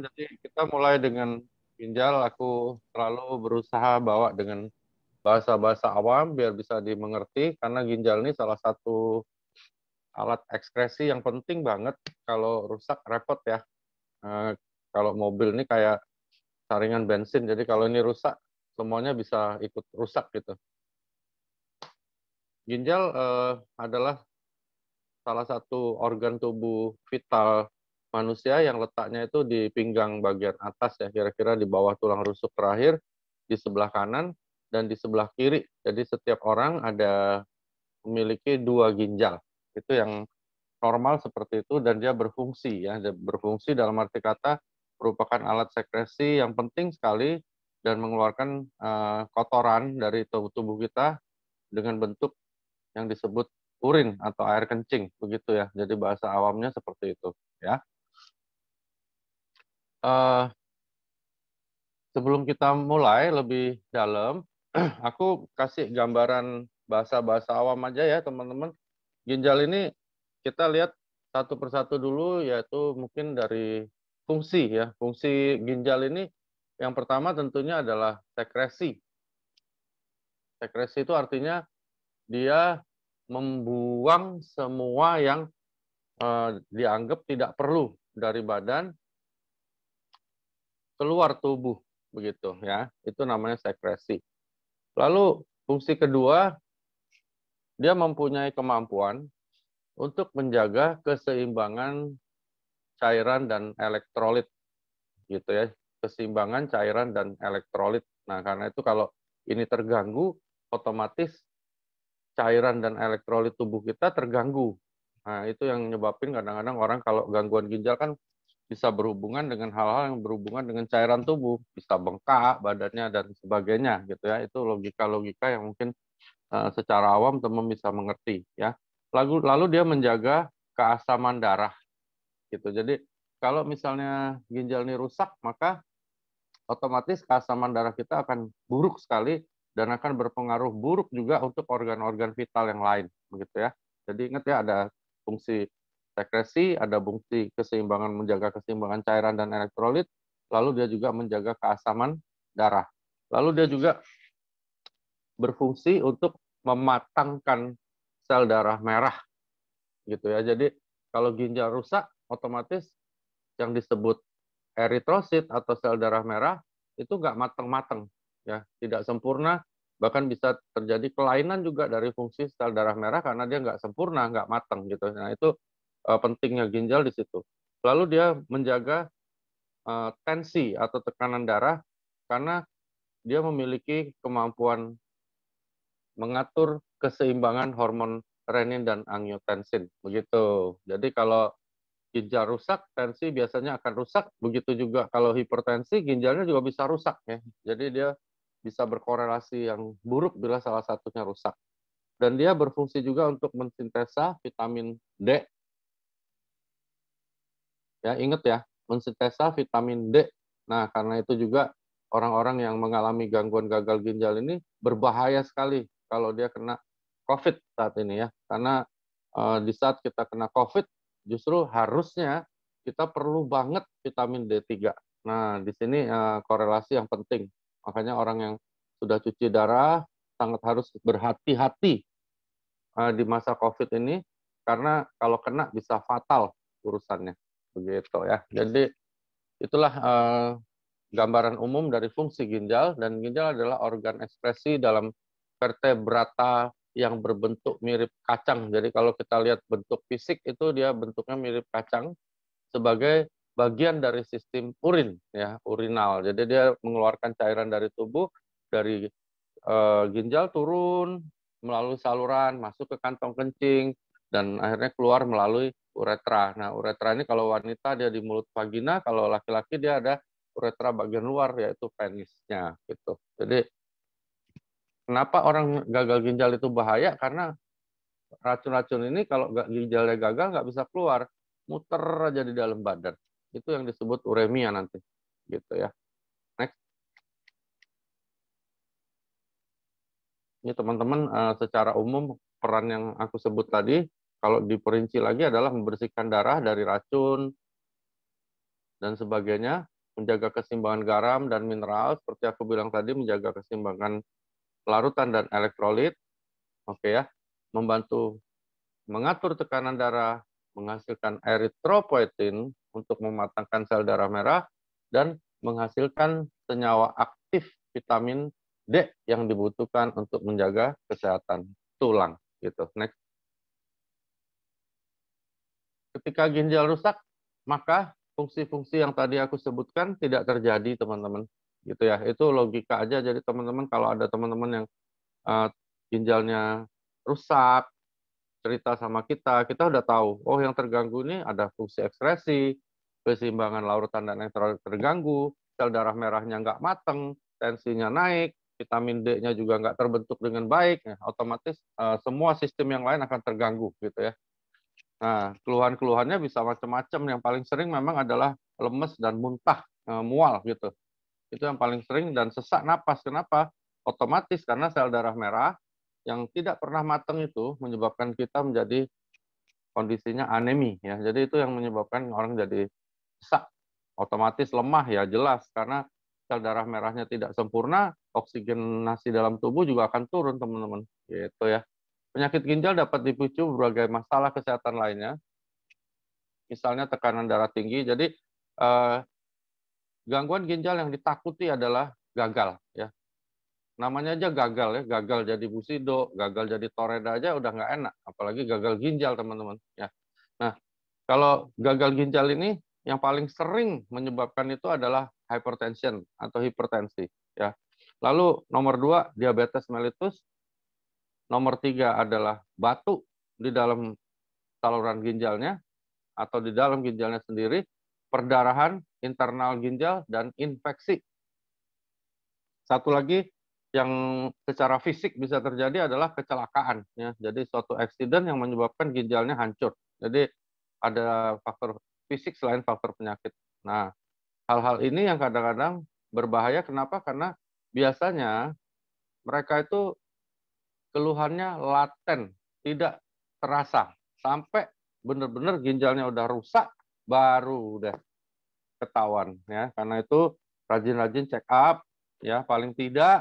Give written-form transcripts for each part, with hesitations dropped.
Jadi kita mulai dengan ginjal. Aku selalu berusaha bawa dengan bahasa-bahasa awam biar bisa dimengerti karena ginjal ini salah satu alat ekskresi yang penting banget. Kalau rusak repot ya. Eh, Kalau mobil ini kayak saringan bensin. Jadi kalau ini rusak semuanya bisa ikut rusak gitu. Ginjal adalah salah satu organ tubuh vital manusia yang letaknya itu di pinggang bagian atas ya, kira-kira di bawah tulang rusuk terakhir, di sebelah kanan dan di sebelah kiri. Jadi setiap orang ada memiliki dua ginjal. Itu yang normal seperti itu dan dia berfungsi ya. Dia berfungsi dalam arti kata merupakan alat sekresi yang penting sekali dan mengeluarkan kotoran dari tubuh kita dengan bentuk yang disebut urin atau air kencing begitu ya. Jadi bahasa awamnya seperti itu ya. Eh, Sebelum kita mulai lebih dalam, aku kasih gambaran bahasa-bahasa awam aja ya teman-teman. Ginjal ini kita lihat satu persatu dulu, yaitu mungkin dari fungsi ya. Fungsi ginjal ini yang pertama tentunya adalah sekresi. Sekresi itu artinya dia membuang semua yang dianggap tidak perlu dari badan keluar tubuh begitu ya. Itu namanya sekresi. Lalu fungsi kedua, dia mempunyai kemampuan untuk menjaga keseimbangan cairan dan elektrolit gitu ya. Keseimbangan cairan dan elektrolit. Nah, karena itu kalau ini terganggu, otomatis cairan dan elektrolit tubuh kita terganggu. Nah, itu yang nyebabin kadang-kadang orang kalau gangguan ginjal kan bisa berhubungan dengan hal-hal yang berhubungan dengan cairan tubuh, bisa bengkak badannya dan sebagainya gitu ya. Itu logika-logika yang mungkin secara awam teman bisa mengerti ya. Lalu dia menjaga keasaman darah gitu. Jadi kalau misalnya ginjal ini rusak, maka otomatis keasaman darah kita akan buruk sekali dan akan berpengaruh buruk juga untuk organ-organ vital yang lain begitu ya. Jadi ingat ya, ada fungsi sekresi, ada fungsi keseimbangan, menjaga keseimbangan cairan dan elektrolit, lalu dia juga menjaga keasaman darah. Lalu dia juga berfungsi untuk mematangkan sel darah merah gitu ya. Jadi kalau ginjal rusak, otomatis yang disebut eritrosit atau sel darah merah itu nggak matang-matang ya, tidak sempurna, bahkan bisa terjadi kelainan juga dari fungsi sel darah merah karena dia nggak sempurna, nggak matang gitu. Nah itu pentingnya ginjal di situ. Lalu dia menjaga tensi atau tekanan darah karena dia memiliki kemampuan mengatur keseimbangan hormon renin dan angiotensin begitu. Jadi kalau ginjal rusak, tensi biasanya akan rusak. Begitu juga kalau hipertensi, ginjalnya juga bisa rusak ya. Jadi dia bisa berkorelasi yang buruk bila salah satunya rusak. Dan dia berfungsi juga untuk mensintesa vitamin D. Ya, ingat ya, mensintesa vitamin D. Nah, karena itu juga orang-orang yang mengalami gangguan gagal ginjal ini berbahaya sekali kalau dia kena COVID saat ini ya. Karena di saat kita kena COVID, justru harusnya kita perlu banget vitamin D3. Nah, di sini korelasi yang penting. Makanya orang yang sudah cuci darah sangat harus berhati-hati di masa COVID ini, karena kalau kena bisa fatal urusannya. Begitu ya. Jadi itulah gambaran umum dari fungsi ginjal, dan ginjal adalah organ ekspresi dalam vertebrata yang berbentuk mirip kacang. Jadi kalau kita lihat bentuk fisik itu dia bentuknya mirip kacang sebagai bagian dari sistem urin ya, urinal. Jadi dia mengeluarkan cairan dari tubuh, dari ginjal turun melalui saluran masuk ke kantong kencing dan akhirnya keluar melalui uretra. Nah, uretra ini kalau wanita dia di mulut vagina, kalau laki-laki dia ada uretra bagian luar yaitu penisnya gitu. Jadi kenapa orang gagal ginjal itu bahaya? Karena racun-racun ini kalau ginjalnya gagal nggak bisa keluar, muter aja di dalam badan. Itu yang disebut uremia nanti, gitu ya. Next, ini teman-teman secara umum peran yang aku sebut tadi, kalau diperinci lagi adalah membersihkan darah dari racun dan sebagainya, menjaga keseimbangan garam dan mineral, seperti aku bilang tadi, menjaga keseimbangan larutan dan elektrolit, oke ya, membantu mengatur tekanan darah, menghasilkan eritropoietin untuk mematangkan sel darah merah, dan menghasilkan senyawa aktif vitamin D yang dibutuhkan untuk menjaga kesehatan tulang. Gitu. Next. Ketika ginjal rusak, maka fungsi-fungsi yang tadi aku sebutkan tidak terjadi, teman-teman. Gitu ya. Itu logika aja. Jadi teman-teman kalau ada teman-teman yang ginjalnya rusak, cerita sama kita udah tahu, oh yang terganggu ini ada fungsi ekskresi, keseimbangan larutan dan elektrolit terganggu, sel darah merahnya nggak mateng, tensinya naik, vitamin D-nya juga nggak terbentuk dengan baik, ya, otomatis semua sistem yang lain akan terganggu gitu ya. Nah, keluhan-keluhannya bisa macam-macam. Yang paling sering memang adalah lemes dan muntah, mual gitu. Itu yang paling sering, dan sesak napas. Kenapa? Otomatis karena sel darah merah yang tidak pernah matang itu menyebabkan kita menjadi kondisinya anemi ya. Jadi itu yang menyebabkan orang jadi sesak, otomatis lemah ya, jelas karena sel darah merahnya tidak sempurna, oksigenasi dalam tubuh juga akan turun, teman-teman. Gitu ya. Penyakit ginjal dapat dipicu berbagai masalah kesehatan lainnya, misalnya tekanan darah tinggi. Jadi gangguan ginjal yang ditakuti adalah gagal ya. Namanya aja gagal ya, gagal jadi Busido, gagal jadi Toreda aja udah nggak enak, apalagi gagal ginjal, teman-teman ya. Nah, kalau gagal ginjal ini yang paling sering menyebabkan itu adalah hypertension atau hipertensi ya. Lalu nomor 2 diabetes mellitus, nomor 3 adalah batu di dalam saluran ginjalnya atau di dalam ginjalnya sendiri, perdarahan, internal ginjal, dan infeksi. Satu lagi yang secara fisik bisa terjadi adalah kecelakaan. Ya. Jadi suatu accident yang menyebabkan ginjalnya hancur. Jadi ada faktor fisik selain faktor penyakit. Nah, hal-hal ini yang kadang-kadang berbahaya. Kenapa? Karena biasanya mereka itu keluhannya laten, tidak terasa. Sampai benar-benar ginjalnya udah rusak, baru udah ketahuan. Ya. Karena itu rajin-rajin check up, ya paling tidak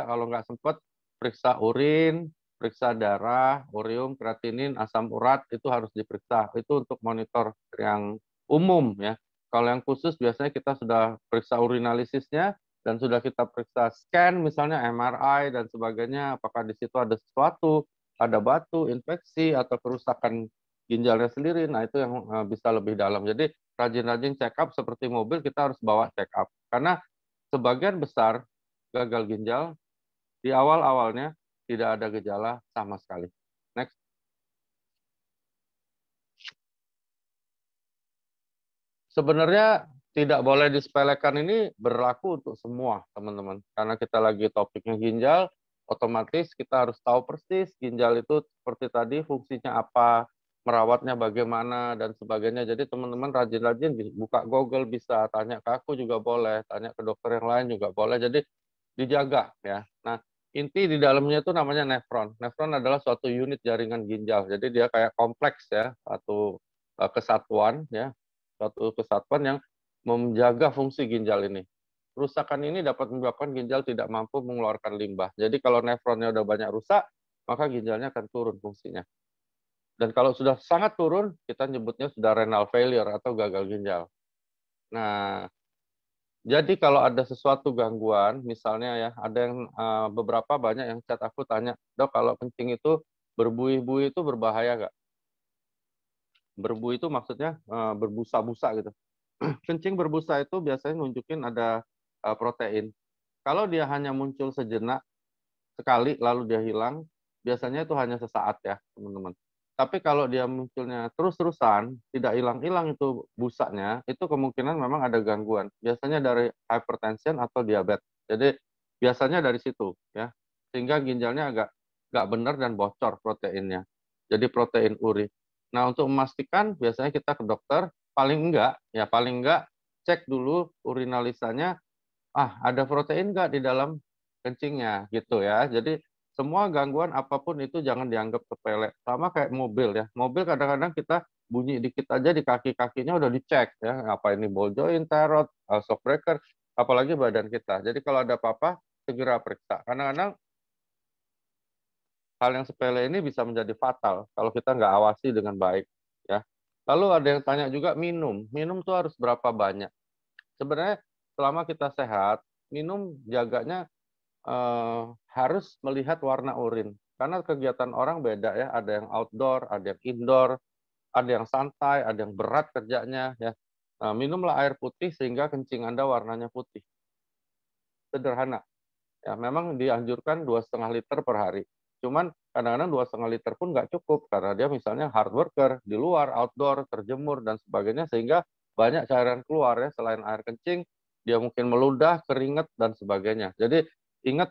kalau nggak sempat periksa urin, periksa darah, urium, kreatinin, asam urat itu harus diperiksa. Itu untuk monitor yang umum ya. Kalau yang khusus biasanya kita sudah periksa urinalisisnya dan sudah kita periksa scan misalnya MRI dan sebagainya, apakah di situ ada sesuatu, ada batu, infeksi atau kerusakan ginjalnya sendiri. Nah, itu yang bisa lebih dalam. Jadi rajin-rajin check up seperti mobil kita harus bawa check up. Karena sebagian besar gagal ginjal di awal-awalnya tidak ada gejala sama sekali. Next. Sebenarnya tidak boleh disepelekan, ini berlaku untuk semua, teman-teman. Karena kita lagi topiknya ginjal, otomatis kita harus tahu persis ginjal itu seperti tadi fungsinya apa, merawatnya bagaimana, dan sebagainya. Jadi teman-teman rajin-rajin buka Google, bisa tanya ke aku juga boleh, tanya ke dokter yang lain juga boleh. Jadi dijaga ya. Nah, inti di dalamnya itu namanya nefron. Nefron adalah suatu unit jaringan ginjal. Jadi dia kayak kompleks ya, satu kesatuan ya, suatu kesatuan yang menjaga fungsi ginjal ini. Kerusakan ini dapat menyebabkan ginjal tidak mampu mengeluarkan limbah. Jadi kalau nefronnya udah banyak rusak, maka ginjalnya akan turun fungsinya. Dan kalau sudah sangat turun, kita nyebutnya sudah renal failure atau gagal ginjal. Nah, jadi kalau ada sesuatu gangguan, misalnya ya, ada yang beberapa banyak yang chat aku tanya, dok kalau kencing itu berbuih-buih itu berbahaya nggak? Berbuih itu maksudnya berbusa-busa gitu. Kencing berbusa itu biasanya nunjukin ada protein. Kalau dia hanya muncul sejenak, sekali lalu dia hilang, biasanya itu hanya sesaat ya teman-teman. Tapi kalau dia munculnya terus-terusan, tidak hilang-hilang itu busanya, itu kemungkinan memang ada gangguan. Biasanya dari hypertension atau diabetes. Jadi biasanya dari situ ya. Sehingga ginjalnya agak nggak benar dan bocor proteinnya. Jadi protein uri. Nah, untuk memastikan biasanya kita ke dokter, paling enggak cek dulu urinalisanya, ada protein nggak di dalam kencingnya gitu ya. Jadi semua gangguan apapun itu jangan dianggap sepele. Sama kayak mobil ya. Mobil kadang-kadang kita bunyi dikit aja di kaki-kakinya udah dicek ya, apa ini ball joint, tear, shock breaker, apalagi badan kita. Jadi kalau ada apa-apa segera periksa. Kadang-kadang hal yang sepele ini bisa menjadi fatal kalau kita nggak awasi dengan baik ya. Lalu ada yang tanya juga minum tuh harus berapa banyak? Sebenarnya selama kita sehat, minum jaganya harus melihat warna urin. Karena kegiatan orang beda ya, ada yang outdoor, ada yang indoor, ada yang santai, ada yang berat kerjanya ya. Nah, minumlah air putih sehingga kencing Anda warnanya putih. Sederhana. Ya, memang dianjurkan 2,5 liter per hari. Cuman kadang-kadang 2,5 liter pun nggak cukup karena dia misalnya hard worker di luar, outdoor, terjemur dan sebagainya sehingga banyak cairan keluar ya selain air kencing, dia mungkin meludah, keringat dan sebagainya. Jadi ingat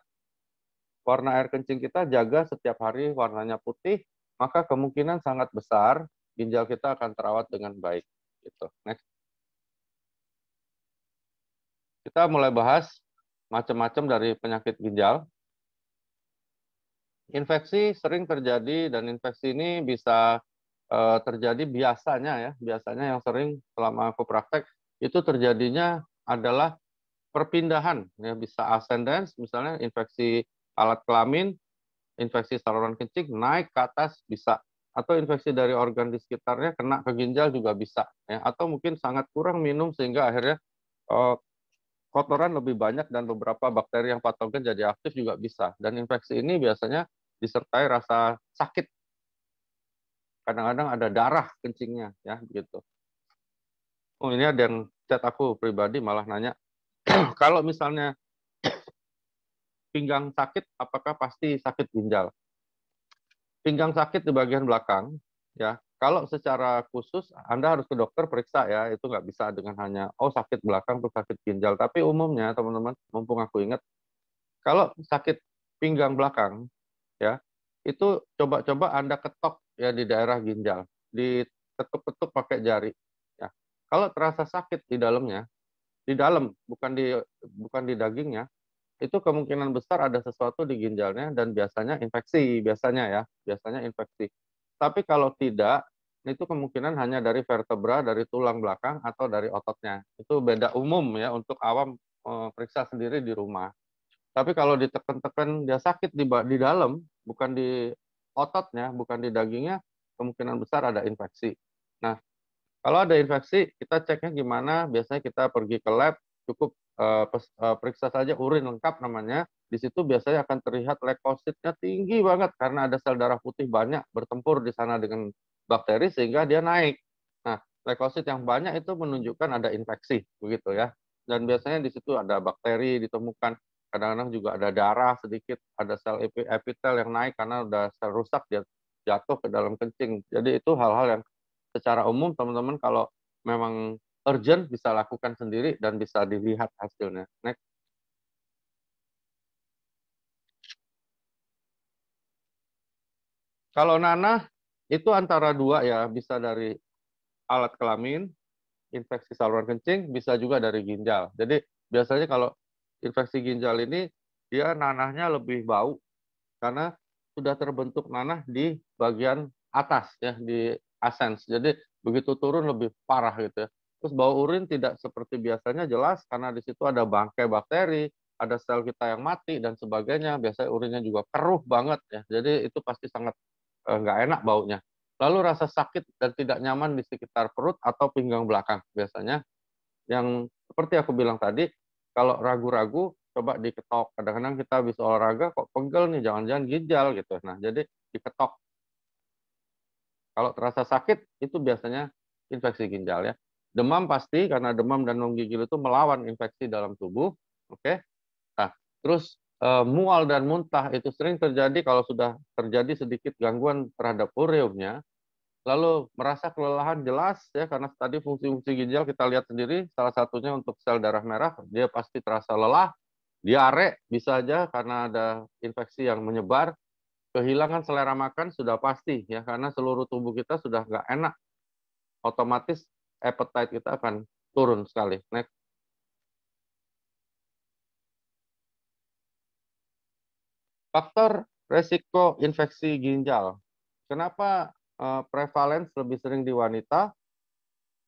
warna air kencing kita jaga setiap hari warnanya putih, maka kemungkinan sangat besar ginjal kita akan terawat dengan baik. Gitu. Next. Kita mulai bahas macam-macam dari penyakit ginjal. Infeksi sering terjadi dan infeksi ini bisa terjadi biasanya yang sering selama aku praktek itu terjadinya adalah perpindahan, ya bisa ascendens, misalnya infeksi alat kelamin, infeksi saluran kencing naik ke atas bisa, atau infeksi dari organ di sekitarnya kena ke ginjal juga bisa, ya atau mungkin sangat kurang minum sehingga akhirnya eh, kotoran lebih banyak dan beberapa bakteri yang patogen jadi aktif juga bisa. Dan infeksi ini biasanya disertai rasa sakit. Kadang-kadang ada darah kencingnya, ya gitu. Oh ini ada yang chat aku pribadi malah nanya, kalau misalnya pinggang sakit, apakah pasti sakit ginjal? Pinggang sakit di bagian belakang, ya. Kalau secara khusus Anda harus ke dokter periksa ya, itu nggak bisa dengan hanya oh sakit belakang tuh sakit ginjal. Tapi umumnya teman-teman, mumpung aku ingat, kalau sakit pinggang belakang, ya itu coba-coba Anda ketok ya di daerah ginjal, diketuk-ketuk pakai jari. Ya. Kalau terasa sakit di dalamnya, di dalam bukan di dagingnya, itu kemungkinan besar ada sesuatu di ginjalnya dan biasanya infeksi, biasanya infeksi. Tapi kalau tidak, itu kemungkinan hanya dari vertebra, dari tulang belakang atau dari ototnya. Itu beda umum ya untuk awam periksa sendiri di rumah. Tapi kalau ditekan-tekan dia sakit di dalam, bukan di ototnya, bukan di dagingnya, kemungkinan besar ada infeksi. Nah, kalau ada infeksi, kita ceknya gimana? Biasanya kita pergi ke lab, cukup periksa saja urin lengkap namanya. Di situ biasanya akan terlihat leukositnya tinggi banget karena ada sel darah putih banyak bertempur di sana dengan bakteri sehingga dia naik. Nah, leukosit yang banyak itu menunjukkan ada infeksi, begitu ya. Dan biasanya di situ ada bakteri ditemukan. Kadang-kadang juga ada darah sedikit, ada sel epitel yang naik karena udah sel rusak dia jatuh ke dalam kencing. Jadi itu hal-hal yang secara umum teman-teman kalau memang urgent bisa lakukan sendiri dan bisa dilihat hasilnya. Next. Kalau nanah itu antara dua ya, bisa dari alat kelamin, infeksi saluran kencing, bisa juga dari ginjal. Jadi biasanya kalau infeksi ginjal ini dia nanahnya lebih bau karena sudah terbentuk nanah di bagian atas ya di ascens. Jadi begitu turun lebih parah gitu ya. Terus bau urin tidak seperti biasanya jelas karena di situ ada bangkai bakteri, ada sel kita yang mati dan sebagainya. Biasanya urinnya juga keruh banget ya. Jadi itu pasti sangat nggak enak baunya. Lalu rasa sakit dan tidak nyaman di sekitar perut atau pinggang belakang biasanya yang seperti aku bilang tadi, kalau ragu-ragu coba diketok. Kadang-kadang kita habis olahraga kok pegel nih, jangan-jangan ginjal gitu. Nah, jadi diketok. Kalau terasa sakit itu biasanya infeksi ginjal ya. Demam pasti karena demam dan menggigil itu melawan infeksi dalam tubuh. Oke. Nah, terus mual dan muntah itu sering terjadi kalau sudah terjadi sedikit gangguan terhadap ureumnya. Lalu merasa kelelahan jelas ya karena tadi fungsi-fungsi ginjal kita lihat sendiri salah satunya untuk sel darah merah dia pasti terasa lelah, diare bisa aja karena ada infeksi yang menyebar, kehilangan selera makan sudah pasti ya karena seluruh tubuh kita sudah nggak enak, otomatis appetite kita akan turun sekali. Next. Faktor resiko infeksi ginjal. Kenapa prevalence lebih sering di wanita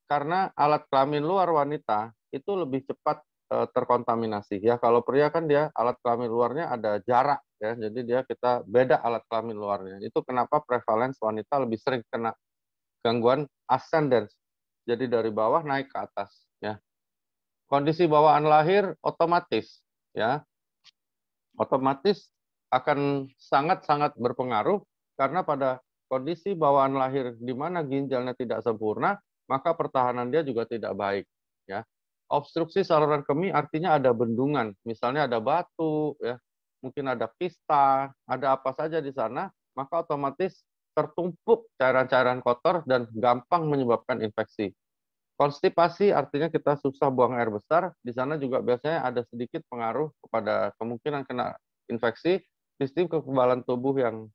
karena alat kelamin luar wanita itu lebih cepat terkontaminasi. Ya, kalau pria kan dia alat kelamin luarnya ada jarak ya, jadi kita beda alat kelamin luarnya. Itu kenapa prevalence wanita lebih sering kena gangguan ascendance. Jadi dari bawah naik ke atas ya. Kondisi bawaan lahir otomatis akan sangat-sangat berpengaruh karena pada kondisi bawaan lahir di mana ginjalnya tidak sempurna, maka pertahanan dia juga tidak baik ya. Obstruksi saluran kemih artinya ada bendungan, misalnya ada batu ya, mungkin ada kista, ada apa saja di sana, maka otomatis tertumpuk cairan-cairan kotor dan gampang menyebabkan infeksi. Konstipasi artinya kita susah buang air besar. Di sana juga biasanya ada sedikit pengaruh kepada kemungkinan kena infeksi. Sistem kekebalan tubuh yang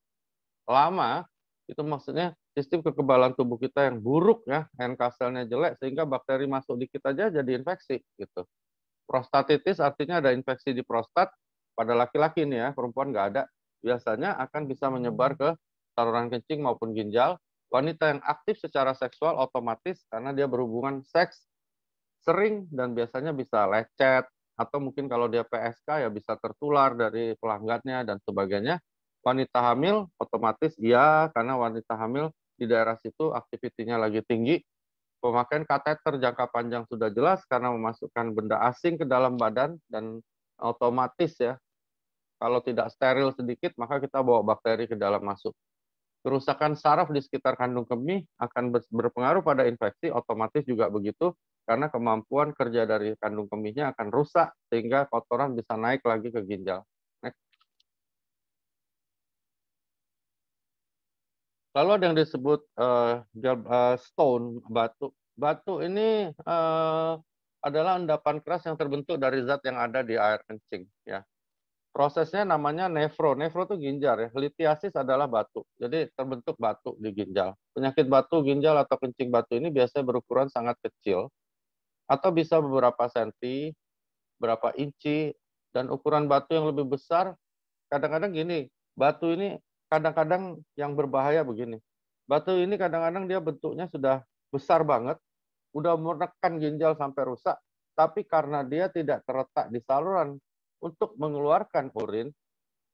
lama, itu maksudnya sistem kekebalan tubuh kita yang buruk ya, NK selnya jelek, sehingga bakteri masuk di kita aja jadi infeksi. Gitu. Prostatitis artinya ada infeksi di prostat. Pada laki-laki nih ya, perempuan nggak ada. Biasanya akan bisa menyebar ke saluran kencing maupun ginjal. Wanita yang aktif secara seksual otomatis karena dia berhubungan seks sering dan biasanya bisa lecet atau mungkin kalau dia PSK ya bisa tertular dari pelanggannya dan sebagainya. Wanita hamil otomatis iya karena wanita hamil di daerah situ aktivitinya lagi tinggi. Pemakaian kateter jangka panjang sudah jelas karena memasukkan benda asing ke dalam badan dan otomatis ya kalau tidak steril sedikit maka kita bawa bakteri ke dalam masuk. Kerusakan saraf di sekitar kandung kemih akan berpengaruh pada infeksi, otomatis juga begitu, karena kemampuan kerja dari kandung kemihnya akan rusak, sehingga kotoran bisa naik lagi ke ginjal. Next. Lalu ada yang disebut stone, batu. Batu ini adalah endapan keras yang terbentuk dari zat yang ada di air kencing. Ya. Prosesnya namanya nefro. Nefro itu ginjal ya. Litiasis adalah batu. Jadi terbentuk batu di ginjal. Penyakit batu ginjal atau kencing batu ini biasanya berukuran sangat kecil atau bisa beberapa senti, berapa inci, dan ukuran batu yang lebih besar. Kadang-kadang gini, batu ini kadang-kadang yang berbahaya begini. Batu ini kadang-kadang dia bentuknya sudah besar banget, udah menekan ginjal sampai rusak, tapi karena dia tidak terletak di saluran untuk mengeluarkan urin,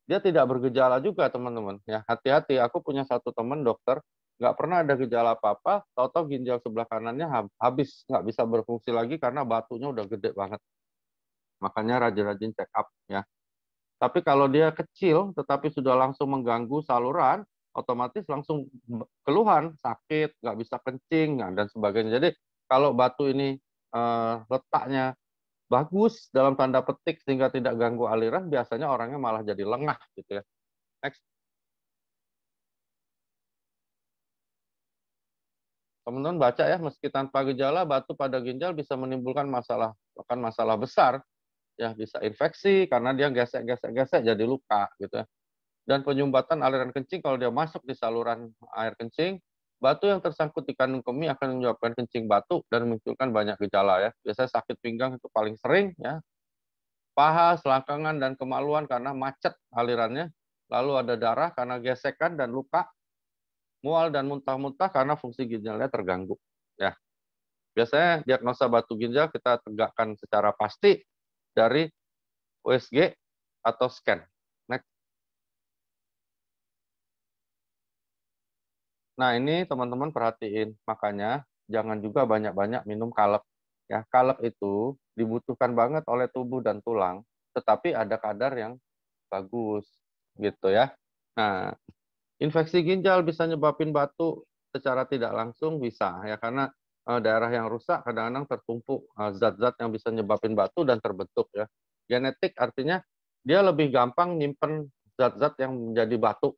dia tidak bergejala juga teman-teman. Ya hati-hati. Aku punya satu teman dokter, nggak pernah ada gejala apa-apa, tahu-tahu ginjal sebelah kanannya habis, nggak bisa berfungsi lagi karena batunya udah gede banget. Makanya rajin-rajin check up ya. Tapi kalau dia kecil, tetapi sudah langsung mengganggu saluran, otomatis langsung keluhan, sakit, nggak bisa kencing, dan sebagainya. Jadi kalau batu ini letaknya bagus dalam tanda petik sehingga tidak ganggu aliran, biasanya orangnya malah jadi lengah gitu ya. Next. Teman-teman baca ya, meski tanpa gejala, batu pada ginjal bisa menimbulkan masalah, bahkan masalah besar, ya bisa infeksi karena dia gesek-gesek-gesek jadi luka gitu ya. Dan penyumbatan aliran kencing kalau dia masuk di saluran air kencing, batu yang tersangkut di kandung kemih akan menyebabkan kencing batu dan memunculkan banyak gejala ya. Biasanya sakit pinggang itu paling sering ya. Paha, selangkangan, dan kemaluan karena macet alirannya. Lalu ada darah karena gesekan dan luka. Mual dan muntah-muntah karena fungsi ginjalnya terganggu. Ya, biasanya diagnosa batu ginjal kita tegakkan secara pasti dari USG atau scan. Next. Nah, ini teman-teman perhatiin, makanya jangan juga banyak-banyak minum kalep. Ya, kalep itu dibutuhkan banget oleh tubuh dan tulang, tetapi ada kadar yang bagus gitu ya. Nah, infeksi ginjal bisa nyebabin batu secara tidak langsung bisa ya karena daerah yang rusak kadang-kadang tertumpuk zat-zat yang bisa nyebabin batu dan terbentuk ya. Genetik artinya dia lebih gampang nyimpen zat-zat yang menjadi batu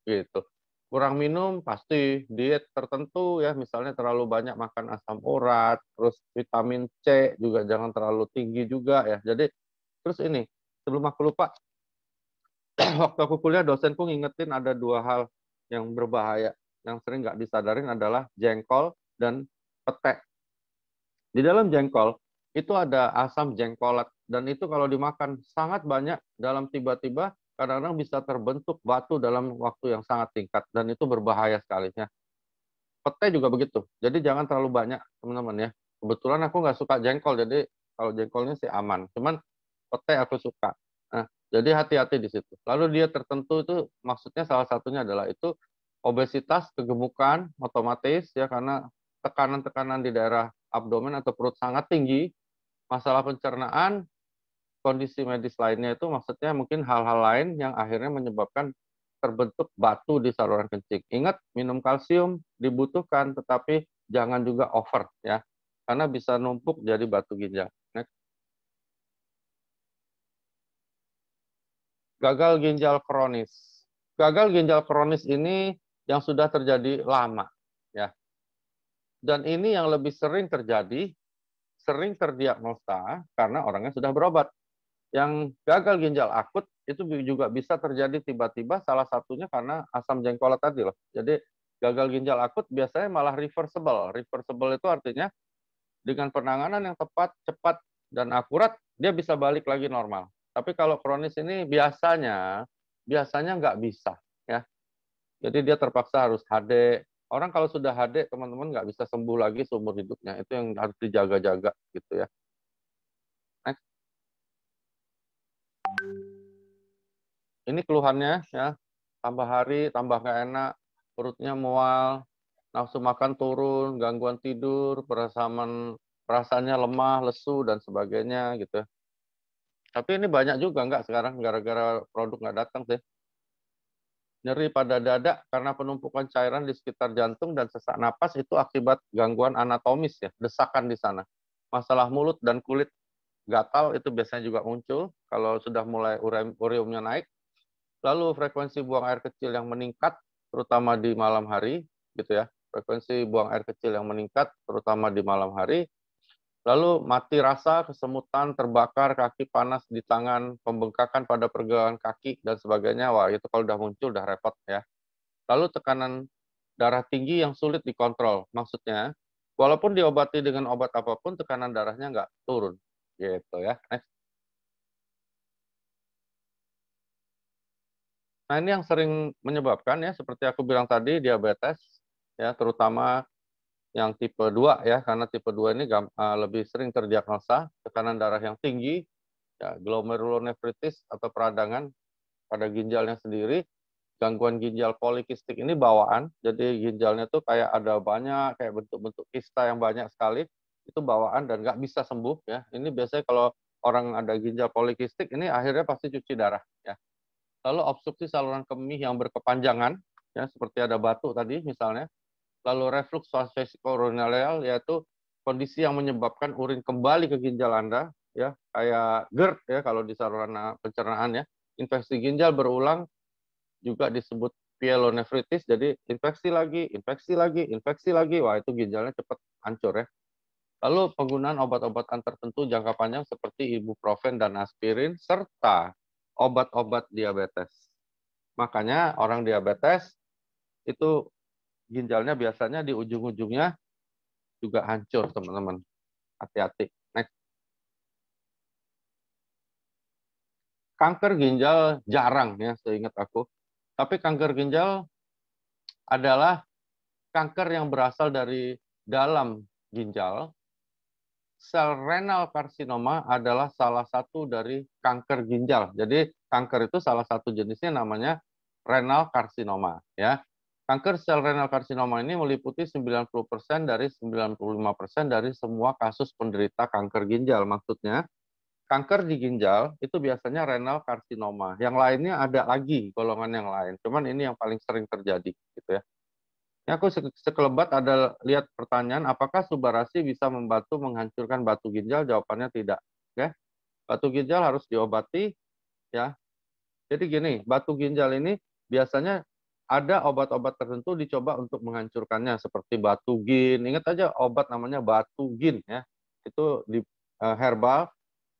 gitu. Kurang minum pasti diet tertentu ya, misalnya terlalu banyak makan asam urat, terus vitamin C juga jangan terlalu tinggi juga ya. Jadi terus ini sebelum aku lupa, waktu aku kuliah dosenku ngingetin ada dua hal yang berbahaya yang sering nggak disadarin adalah jengkol dan pete. Di dalam jengkol itu ada asam jengkolat dan itu kalau dimakan sangat banyak dalam tiba-tiba kadang-kadang bisa terbentuk batu dalam waktu yang sangat singkat dan itu berbahaya sekali ya. Pete juga begitu. Jadi jangan terlalu banyak, teman-teman ya. Kebetulan aku nggak suka jengkol, jadi kalau jengkolnya sih aman. Cuman pete aku suka. Nah, jadi hati-hati di situ. Lalu dia tertentu itu, maksudnya salah satunya adalah itu obesitas, kegemukan, otomatis ya, karena tekanan-tekanan di daerah abdomen atau perut sangat tinggi, masalah pencernaan, kondisi medis lainnya itu maksudnya mungkin hal-hal lain yang akhirnya menyebabkan terbentuk batu di saluran kencing. Ingat, minum kalsium dibutuhkan, tetapi jangan juga over ya, karena bisa numpuk jadi batu ginjal. Next. Gagal ginjal kronis. Gagal ginjal kronis ini yang sudah terjadi lama ya. Dan ini yang lebih sering terjadi, sering terdiagnosa karena orangnya sudah berobat. Yang gagal ginjal akut itu juga bisa terjadi tiba-tiba, salah satunya karena asam jengkolat tadi loh. Jadi gagal ginjal akut biasanya malah reversible. Reversible itu artinya dengan penanganan yang tepat, cepat, dan akurat, dia bisa balik lagi normal. Tapi kalau kronis ini biasanya nggak bisa ya. Jadi dia terpaksa harus HD. Orang kalau sudah HD, teman-teman nggak bisa sembuh lagi seumur hidupnya. Itu yang harus dijaga-jaga gitu ya. Next. Ini keluhannya ya, tambah hari tambah nggak enak, perutnya mual, nafsu makan turun, gangguan tidur, perasaannya lemah, lesu dan sebagainya gitu. Tapi ini banyak juga nggak sekarang gara-gara produk nggak datang sih. Nyeri pada dada karena penumpukan cairan di sekitar jantung dan sesak napas itu akibat gangguan anatomis ya, desakan di sana. Masalah mulut dan kulit gatal itu biasanya juga muncul kalau sudah mulai ureumnya naik. Lalu frekuensi buang air kecil yang meningkat, terutama di malam hari, gitu ya. Frekuensi buang air kecil yang meningkat, terutama di malam hari. Lalu mati rasa, kesemutan, terbakar, kaki panas di tangan, pembengkakan pada pergelangan kaki, dan sebagainya. Wah, itu kalau udah muncul, udah repot ya. Lalu tekanan darah tinggi yang sulit dikontrol. Maksudnya, walaupun diobati dengan obat apapun, tekanan darahnya nggak turun. Gitu ya. Next. Nah, ini yang sering menyebabkan ya, seperti aku bilang tadi, diabetes, ya, terutama yang tipe 2 ya, karena tipe 2 ini lebih sering terdiagnosa, tekanan darah yang tinggi, ya, glomerulonefritis atau peradangan pada ginjalnya sendiri, gangguan ginjal polikistik ini bawaan, jadi ginjalnya tuh kayak ada banyak, kayak bentuk-bentuk kista yang banyak sekali, itu bawaan dan nggak bisa sembuh ya. Ini biasanya kalau orang ada ginjal polikistik, ini akhirnya pasti cuci darah ya. Lalu obstruksi saluran kemih yang berkepanjangan, ya seperti ada batu tadi misalnya. Lalu reflux vesicourinarial, yaitu kondisi yang menyebabkan urin kembali ke ginjal Anda, ya kayak GERD ya kalau di saluran pencernaan ya. Infeksi ginjal berulang juga disebut pyelonefritis, jadi infeksi lagi, infeksi lagi, infeksi lagi, wah itu ginjalnya cepat hancur ya. Lalu penggunaan obat-obatan tertentu jangka panjang seperti ibuprofen dan aspirin, serta obat-obat diabetes. Makanya orang diabetes itu ginjalnya biasanya di ujung-ujungnya juga hancur, teman-teman. Hati-hati. Next. Kanker ginjal jarang ya, seingat aku. Tapi kanker ginjal adalah kanker yang berasal dari dalam ginjal. Sel renal karsinoma adalah salah satu dari kanker ginjal. Jadi kanker itu salah satu jenisnya namanya renal karsinoma ya. Kanker sel renal karsinoma ini meliputi 90% dari 95% dari semua kasus penderita kanker ginjal. Maksudnya kanker di ginjal itu biasanya renal karsinoma. Yang lainnya ada lagi golongan yang lain. Cuman ini yang paling sering terjadi gitu ya. Ini aku sekelebat ada lihat pertanyaan, apakah Subarasi bisa membantu menghancurkan batu ginjal? Jawabannya tidak. Ya, batu ginjal harus diobati. Ya, jadi gini, batu ginjal ini biasanya ada obat-obat tertentu dicoba untuk menghancurkannya, seperti Batugin. Ingat aja obat namanya Batugin ya. Itu di herbal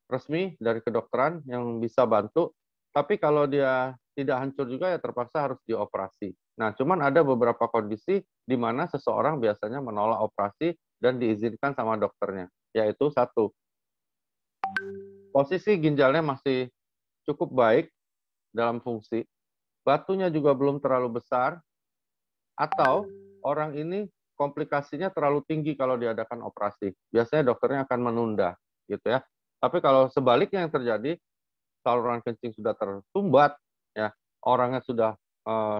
resmi dari kedokteran yang bisa bantu. Tapi kalau dia tidak hancur juga ya terpaksa harus dioperasi. Nah, cuman ada beberapa kondisi di mana seseorang biasanya menolak operasi dan diizinkan sama dokternya. Yaitu satu, posisi ginjalnya masih cukup baik dalam fungsi, batunya juga belum terlalu besar, atau orang ini komplikasinya terlalu tinggi kalau diadakan operasi. Biasanya dokternya akan menunda, gitu ya. Tapi kalau sebaliknya yang terjadi, saluran kencing sudah tersumbat, ya orangnya sudah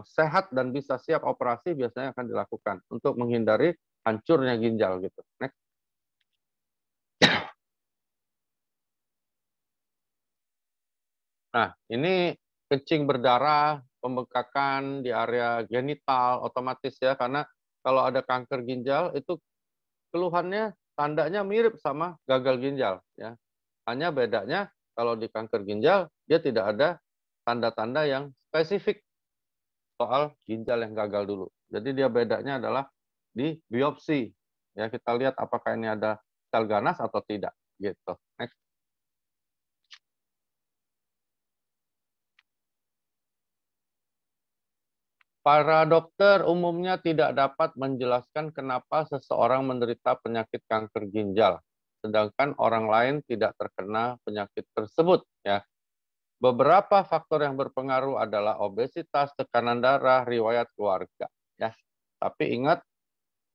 sehat dan bisa siap operasi, biasanya akan dilakukan untuk menghindari hancurnya ginjal gitu. Next. Nah, ini kencing berdarah, pembengkakan di area genital otomatis ya, karena kalau ada kanker ginjal itu keluhannya tandanya mirip sama gagal ginjal ya. Hanya bedanya kalau di kanker ginjal dia tidak ada tanda-tanda yang spesifik soal ginjal yang gagal dulu. Jadi dia bedanya adalah di biopsi. Ya, kita lihat apakah ini ada sel ganas atau tidak gitu. Next. Para dokter umumnya tidak dapat menjelaskan kenapa seseorang menderita penyakit kanker ginjal, sedangkan orang lain tidak terkena penyakit tersebut. Ya, beberapa faktor yang berpengaruh adalah obesitas, tekanan darah, riwayat keluarga. Ya, tapi ingat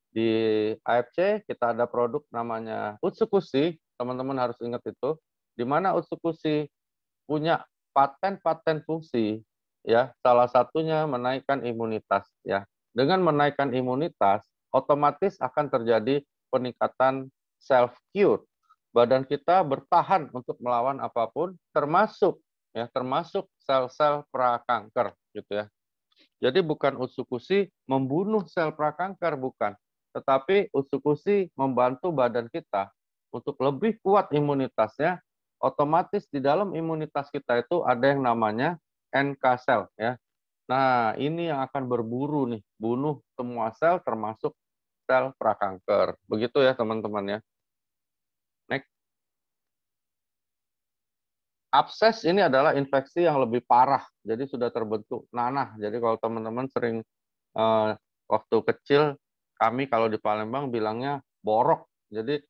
di AFC kita ada produk namanya Utsukushi, teman-teman harus ingat itu, di mana Utsukushi punya paten-paten fungsi, ya salah satunya menaikkan imunitas. Ya, dengan menaikkan imunitas, otomatis akan terjadi peningkatan self cure. Badan kita bertahan untuk melawan apapun, termasuk sel-sel prakanker, gitu ya. Jadi bukan Utsukushi membunuh sel prakanker, bukan. Tetapi Utsukushi membantu badan kita untuk lebih kuat imunitasnya. Otomatis di dalam imunitas kita itu ada yang namanya NK sel ya. Nah, ini yang akan berburu nih, bunuh semua sel termasuk sel prakanker. Begitu ya teman-teman ya. Next. Abses ini adalah infeksi yang lebih parah. Jadi sudah terbentuk nanah. Jadi kalau teman-teman sering waktu kecil kami kalau di Palembang bilangnya borok. Jadi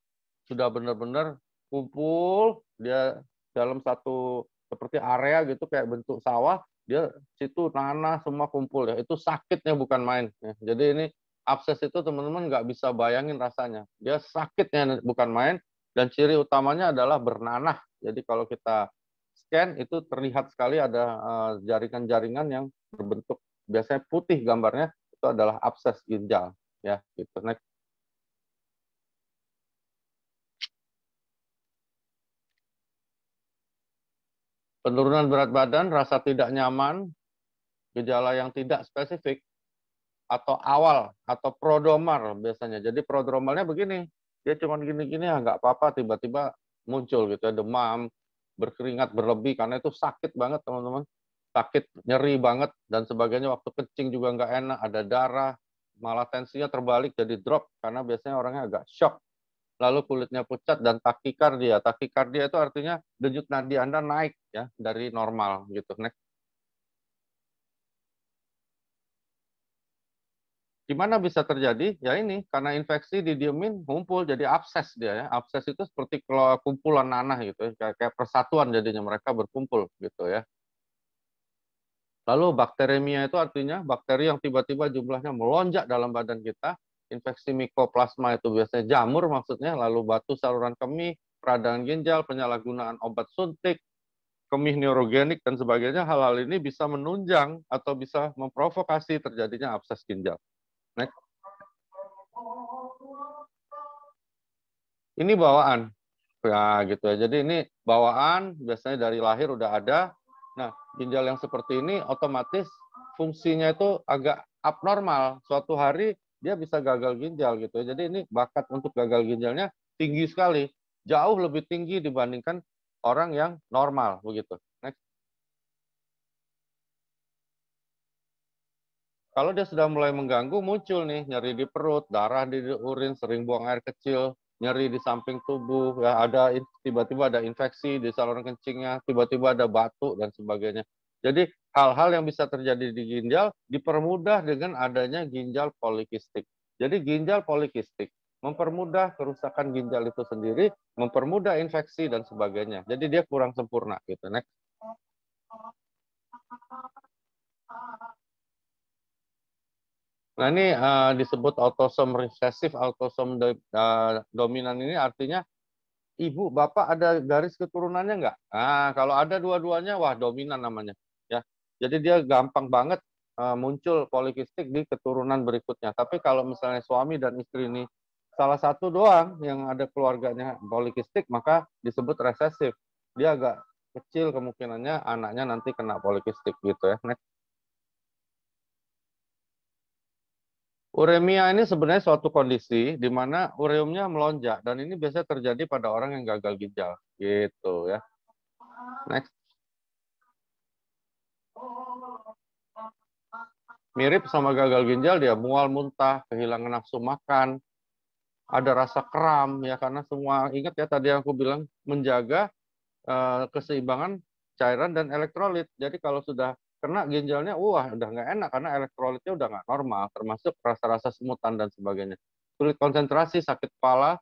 sudah benar-benar kumpul dia dalam satu seperti area gitu kayak bentuk sawah, dia situ tanah semua kumpul ya. Itu sakitnya bukan main ya. Jadi ini abses itu teman-teman nggak bisa bayangin rasanya. Dia sakitnya bukan main dan ciri utamanya adalah bernanah. Jadi kalau kita scan itu terlihat sekali ada jaringan-jaringan yang berbentuk biasanya putih gambarnya itu adalah abses ginjal ya gitu. Next. Penurunan berat badan, rasa tidak nyaman, gejala yang tidak spesifik atau awal atau prodromal biasanya. Jadi prodromalnya begini, dia cuma gini-gini ya nggak apa-apa, tiba-tiba muncul gitu ya, demam, berkeringat berlebih karena itu sakit banget teman-teman, sakit nyeri banget dan sebagainya. Waktu kencing juga nggak enak, ada darah, malah tensinya terbalik jadi drop karena biasanya orangnya agak shock. Lalu kulitnya pucat dan takikardia. Takikardia itu artinya denyut nadi Anda naik ya dari normal gitu. Next. Gimana bisa terjadi? Ya ini karena infeksi didiemin ngumpul jadi abses dia ya. Abses itu seperti kalau kumpulan nanah gitu ya. Kayak persatuan jadinya mereka berkumpul gitu ya. Lalu bakteremia itu artinya bakteri yang tiba-tiba jumlahnya melonjak dalam badan kita. Infeksi mikoplasma itu biasanya jamur maksudnya, lalu batu saluran kemih, peradangan ginjal, penyalahgunaan obat suntik, kemih neurogenik dan sebagainya. Hal-hal ini bisa menunjang atau bisa memprovokasi terjadinya abses ginjal. Next. Ini bawaan. Ya gitu ya. Jadi ini bawaan biasanya dari lahir udah ada. Nah, ginjal yang seperti ini otomatis fungsinya itu agak abnormal. Suatu hari dia bisa gagal ginjal gitu ya. Jadi ini bakat untuk gagal ginjalnya tinggi sekali. Jauh lebih tinggi dibandingkan orang yang normal begitu. Next. Kalau dia sudah mulai mengganggu, muncul nih nyeri di perut, darah di urin, sering buang air kecil, nyeri di samping tubuh, ya ada tiba-tiba ada infeksi di saluran kencingnya, tiba-tiba ada batuk dan sebagainya. Jadi hal-hal yang bisa terjadi di ginjal dipermudah dengan adanya ginjal polikistik. Jadi ginjal polikistik mempermudah kerusakan ginjal itu sendiri, mempermudah infeksi dan sebagainya. Jadi dia kurang sempurna gitu. Next. Nah, ini disebut autosom resesif, autosom dominan ini artinya ibu, bapak ada garis keturunannya nggak? Nah, kalau ada dua-duanya, wah dominan namanya. Ya, jadi dia gampang banget muncul polikistik di keturunan berikutnya. Tapi kalau misalnya suami dan istri ini salah satu doang yang ada keluarganya polikistik, maka disebut resesif. Dia agak kecil kemungkinannya anaknya nanti kena polikistik gitu ya. Next. Uremia ini sebenarnya suatu kondisi di mana ureumnya melonjak dan ini biasanya terjadi pada orang yang gagal ginjal gitu ya. Next. Mirip sama gagal ginjal, dia mual muntah, kehilangan nafsu makan, ada rasa kram ya, karena semua ingat ya tadi yang aku bilang menjaga keseimbangan cairan dan elektrolit. Jadi kalau sudah kena ginjalnya, wah udah nggak enak karena elektrolitnya udah nggak normal, termasuk rasa-rasa semutan dan sebagainya. Sulit konsentrasi, sakit kepala,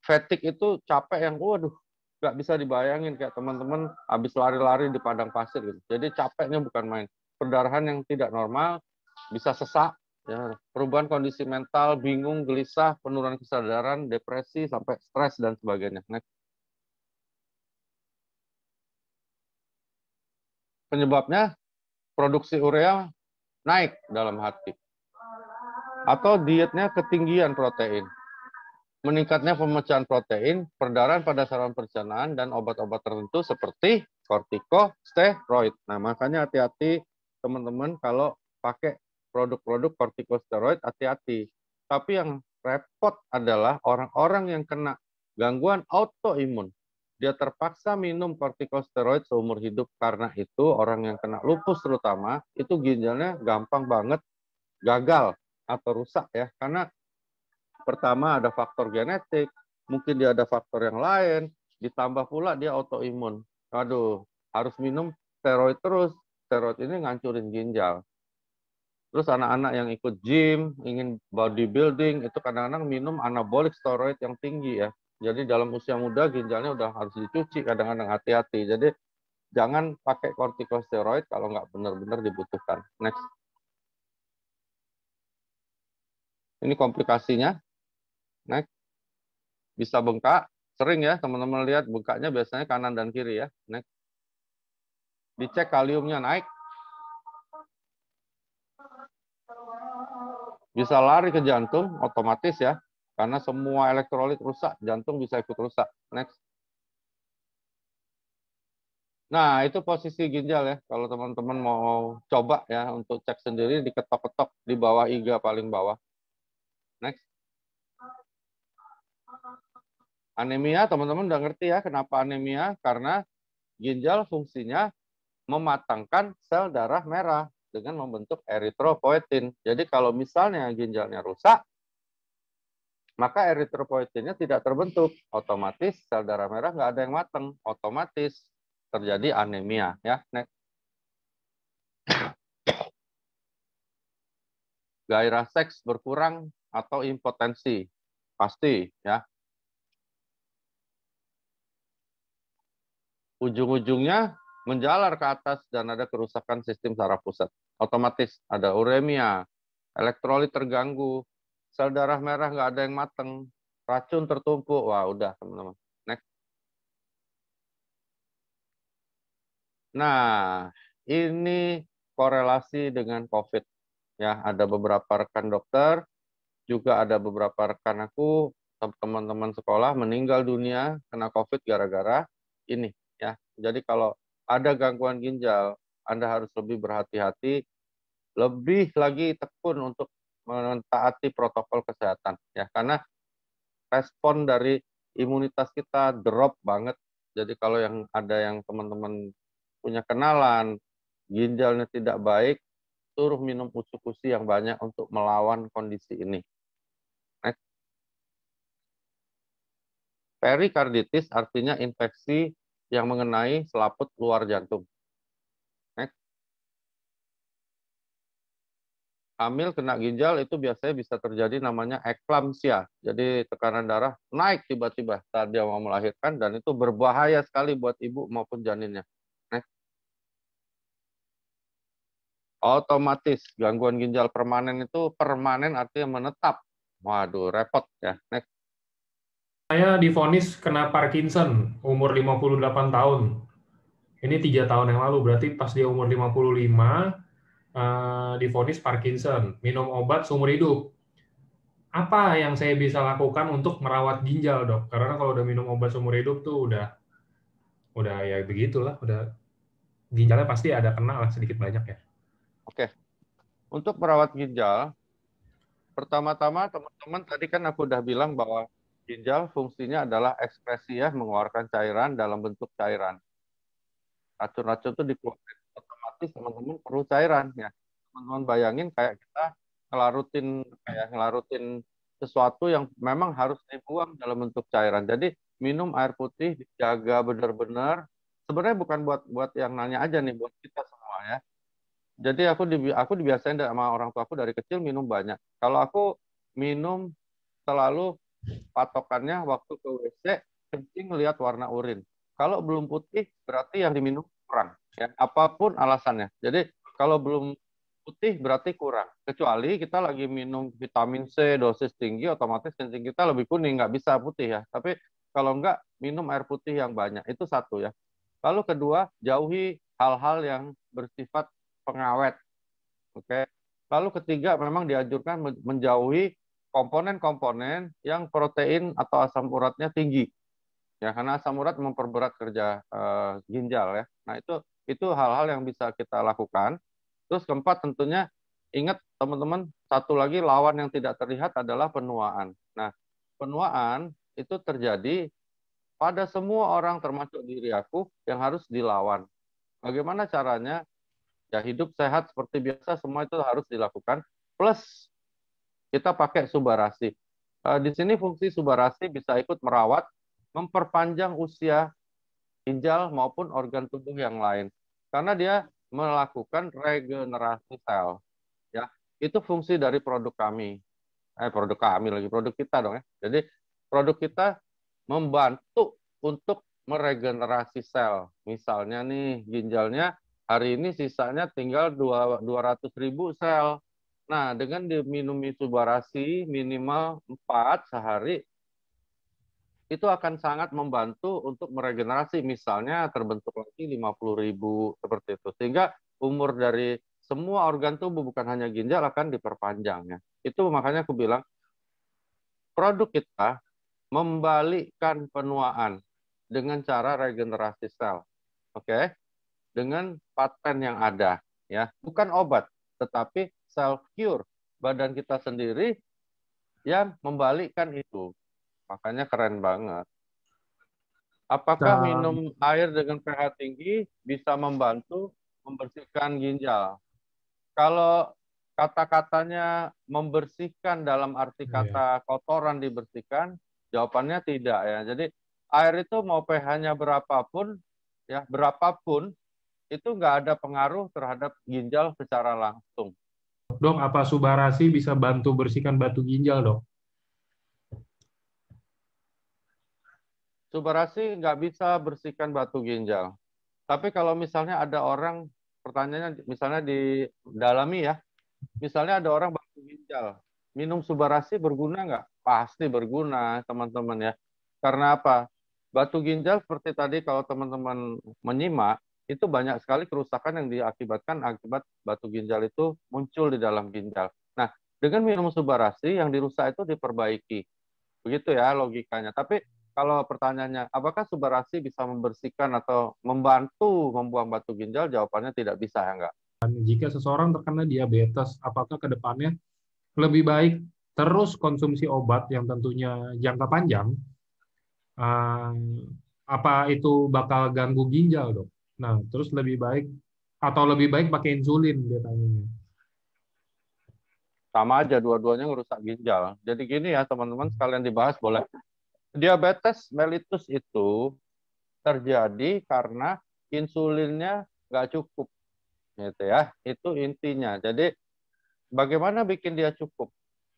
fatigue itu capek yang waduh nggak bisa dibayangin, kayak teman-teman habis lari-lari di padang pasir gitu. Jadi capeknya bukan main. Perdarahan yang tidak normal, bisa sesak, ya, perubahan kondisi mental, bingung, gelisah, penurunan kesadaran, depresi, sampai stres dan sebagainya. Next. Penyebabnya produksi urea naik dalam hati atau dietnya ketinggian protein. Meningkatnya pemecahan protein, perdarahan pada saluran pencernaan, dan obat-obat tertentu seperti kortikosteroid. Nah, makanya hati-hati teman-teman kalau pakai produk-produk kortikosteroid, hati-hati. Tapi yang repot adalah orang-orang yang kena gangguan autoimun. Dia terpaksa minum kortikosteroid seumur hidup, karena itu orang yang kena lupus terutama, itu ginjalnya gampang banget gagal atau rusak ya, karena pertama ada faktor genetik, mungkin dia ada faktor yang lain, ditambah pula dia autoimun. Aduh, harus minum steroid terus. Steroid ini ngancurin ginjal. Terus anak-anak yang ikut gym, ingin bodybuilding, itu kadang-kadang minum anabolik steroid yang tinggi ya. Jadi dalam usia muda ginjalnya udah harus dicuci, kadang-kadang hati-hati. Jadi jangan pakai kortikosteroid kalau nggak benar-benar dibutuhkan. Next. Ini komplikasinya. Next. Bisa bengkak, sering ya teman-teman lihat bengkaknya biasanya kanan dan kiri ya. Next. Dicek kaliumnya naik, bisa lari ke jantung otomatis ya, karena semua elektrolit rusak, jantung bisa ikut rusak. Next. Nah, itu posisi ginjal ya. Kalau teman-teman mau coba ya untuk cek sendiri, diketok-ketok di bawah iga paling bawah. Next. Anemia, teman-teman udah ngerti ya kenapa anemia? Karena ginjal fungsinya mematangkan sel darah merah dengan membentuk eritropoietin. Jadi kalau misalnya ginjalnya rusak, maka eritropoietinnya tidak terbentuk. Otomatis sel darah merah nggak ada yang matang. Otomatis terjadi anemia. Ya, next. Gairah seks berkurang atau impotensi. Pasti ya. Ujung-ujungnya menjalar ke atas dan ada kerusakan sistem saraf pusat. Otomatis ada uremia, elektrolit terganggu, sel darah merah nggak ada yang mateng, racun tertumpuk. Wah, udah teman-teman. Next. Nah, ini korelasi dengan COVID. Ya, ada beberapa rekan dokter, juga ada beberapa rekan aku, teman-teman sekolah meninggal dunia kena COVID gara-gara ini. Ya, jadi kalau ada gangguan ginjal, Anda harus lebih berhati-hati, lebih lagi tekun untuk mentaati protokol kesehatan. Ya, karena respon dari imunitas kita drop banget. Jadi kalau yang ada yang teman-teman punya kenalan, ginjalnya tidak baik, suruh minum usus-usus yang banyak untuk melawan kondisi ini. Next. Perikarditis artinya infeksi yang mengenai selaput luar jantung. Next. Hamil kena ginjal itu biasanya bisa terjadi namanya eklamsia. Jadi tekanan darah naik tiba-tiba saat dia mau melahirkan dan itu berbahaya sekali buat ibu maupun janinnya. Next. Otomatis gangguan ginjal permanen itu permanen artinya menetap. Waduh, repot ya. Next. Saya divonis kena Parkinson umur 58 tahun. Ini 3 tahun yang lalu, berarti pas dia umur 55, divonis Parkinson, minum obat seumur hidup. Apa yang saya bisa lakukan untuk merawat ginjal, dok? Karena kalau udah minum obat seumur hidup tuh udah ya begitulah, udah ginjalnya pasti ada kena lah sedikit banyak ya. Oke, untuk merawat ginjal, pertama-tama teman-teman tadi kan aku udah bilang bahwa ginjal fungsinya adalah ekskresi ya, mengeluarkan cairan dalam bentuk cairan. Racun-racun itu dikeluarkan otomatis teman-teman perlu cairan ya. Teman-teman bayangin kayak kita ngelarutin sesuatu yang memang harus dibuang dalam bentuk cairan. Jadi minum air putih dijaga benar-benar. Sebenarnya bukan buat buat yang nanya aja nih, buat kita semua ya. Jadi aku dibiasain sama orang tua aku dari kecil minum banyak. Kalau aku minum selalu patokannya waktu ke WC kencing lihat warna urin. Kalau belum putih berarti yang diminum kurang. Ya, apapun alasannya. Jadi kalau belum putih berarti kurang. Kecuali kita lagi minum vitamin C dosis tinggi, otomatis kencing kita lebih kuning, nggak bisa putih ya. Tapi kalau nggak, minum air putih yang banyak. Itu satu ya. Lalu kedua, jauhi hal-hal yang bersifat pengawet. Oke. Lalu ketiga, memang dianjurkan menjauhi komponen-komponen yang protein atau asam uratnya tinggi. Ya, karena asam urat memperberat kerja ginjal ya. Nah, itu hal-hal yang bisa kita lakukan. Terus keempat tentunya ingat teman-teman, satu lagi lawan yang tidak terlihat adalah penuaan. Nah, penuaan itu terjadi pada semua orang termasuk diri aku yang harus dilawan. Bagaimana caranya? Ya hidup sehat seperti biasa semua itu harus dilakukan. Plus kita pakai subarasi. Di sini fungsi subarasi bisa ikut merawat, memperpanjang usia ginjal maupun organ tubuh yang lain. Karena dia melakukan regenerasi sel. Ya, itu fungsi dari produk kami. Produk kami lagi, produk kita dong ya. Jadi produk kita membantu untuk meregenerasi sel. Misalnya nih ginjalnya hari ini sisanya tinggal 200.000 sel. Nah, dengan diminumi subarasi minimal 4 sehari, itu akan sangat membantu untuk meregenerasi. Misalnya terbentuk lagi 50.000 seperti itu. Sehingga umur dari semua organ tubuh bukan hanya ginjal akan diperpanjang ya. Itu makanya aku bilang produk kita membalikkan penuaan dengan cara regenerasi sel. Oke? Dengan paten yang ada ya. Bukan obat, tetapi self cure. Badan kita sendiri yang membalikkan itu. Makanya keren banget. Apakah Nah, minum air dengan pH tinggi bisa membantu membersihkan ginjal? Kalau kata-katanya membersihkan dalam arti iya. kata kotoran dibersihkan, jawabannya tidak ya. Jadi air itu mau pH-nya berapapun, ya berapapun, itu nggak ada pengaruh terhadap ginjal secara langsung. Dok, apa Subarasi bisa bantu bersihkan batu ginjal, dok? Subarasi nggak bisa bersihkan batu ginjal. Tapi kalau misalnya ada orang, pertanyaannya misalnya didalami ya, misalnya ada orang batu ginjal, minum Subarasi berguna nggak? Pasti berguna, teman-teman ya. Karena apa? Batu ginjal seperti tadi kalau teman-teman menyimak, itu banyak sekali kerusakan yang diakibatkan akibat batu ginjal itu muncul di dalam ginjal. Nah, dengan minum Subarasi yang dirusak itu diperbaiki. Begitu ya logikanya. Tapi kalau pertanyaannya, apakah Subarasi bisa membersihkan atau membantu membuang batu ginjal? Jawabannya tidak bisa ya enggak. Jika seseorang terkena diabetes, apakah ke depannya lebih baik terus konsumsi obat yang tentunya jangka panjang, eh, apa itu bakal ganggu ginjal, dok? Nah, terus lebih baik atau lebih baik pakai insulin dia tanyanya. Sama aja dua-duanya ngerusak ginjal. Jadi gini ya teman-teman sekalian dibahas boleh. Diabetes mellitus itu terjadi karena insulinnya nggak cukup, gitu ya. Itu intinya. Jadi bagaimana bikin dia cukup?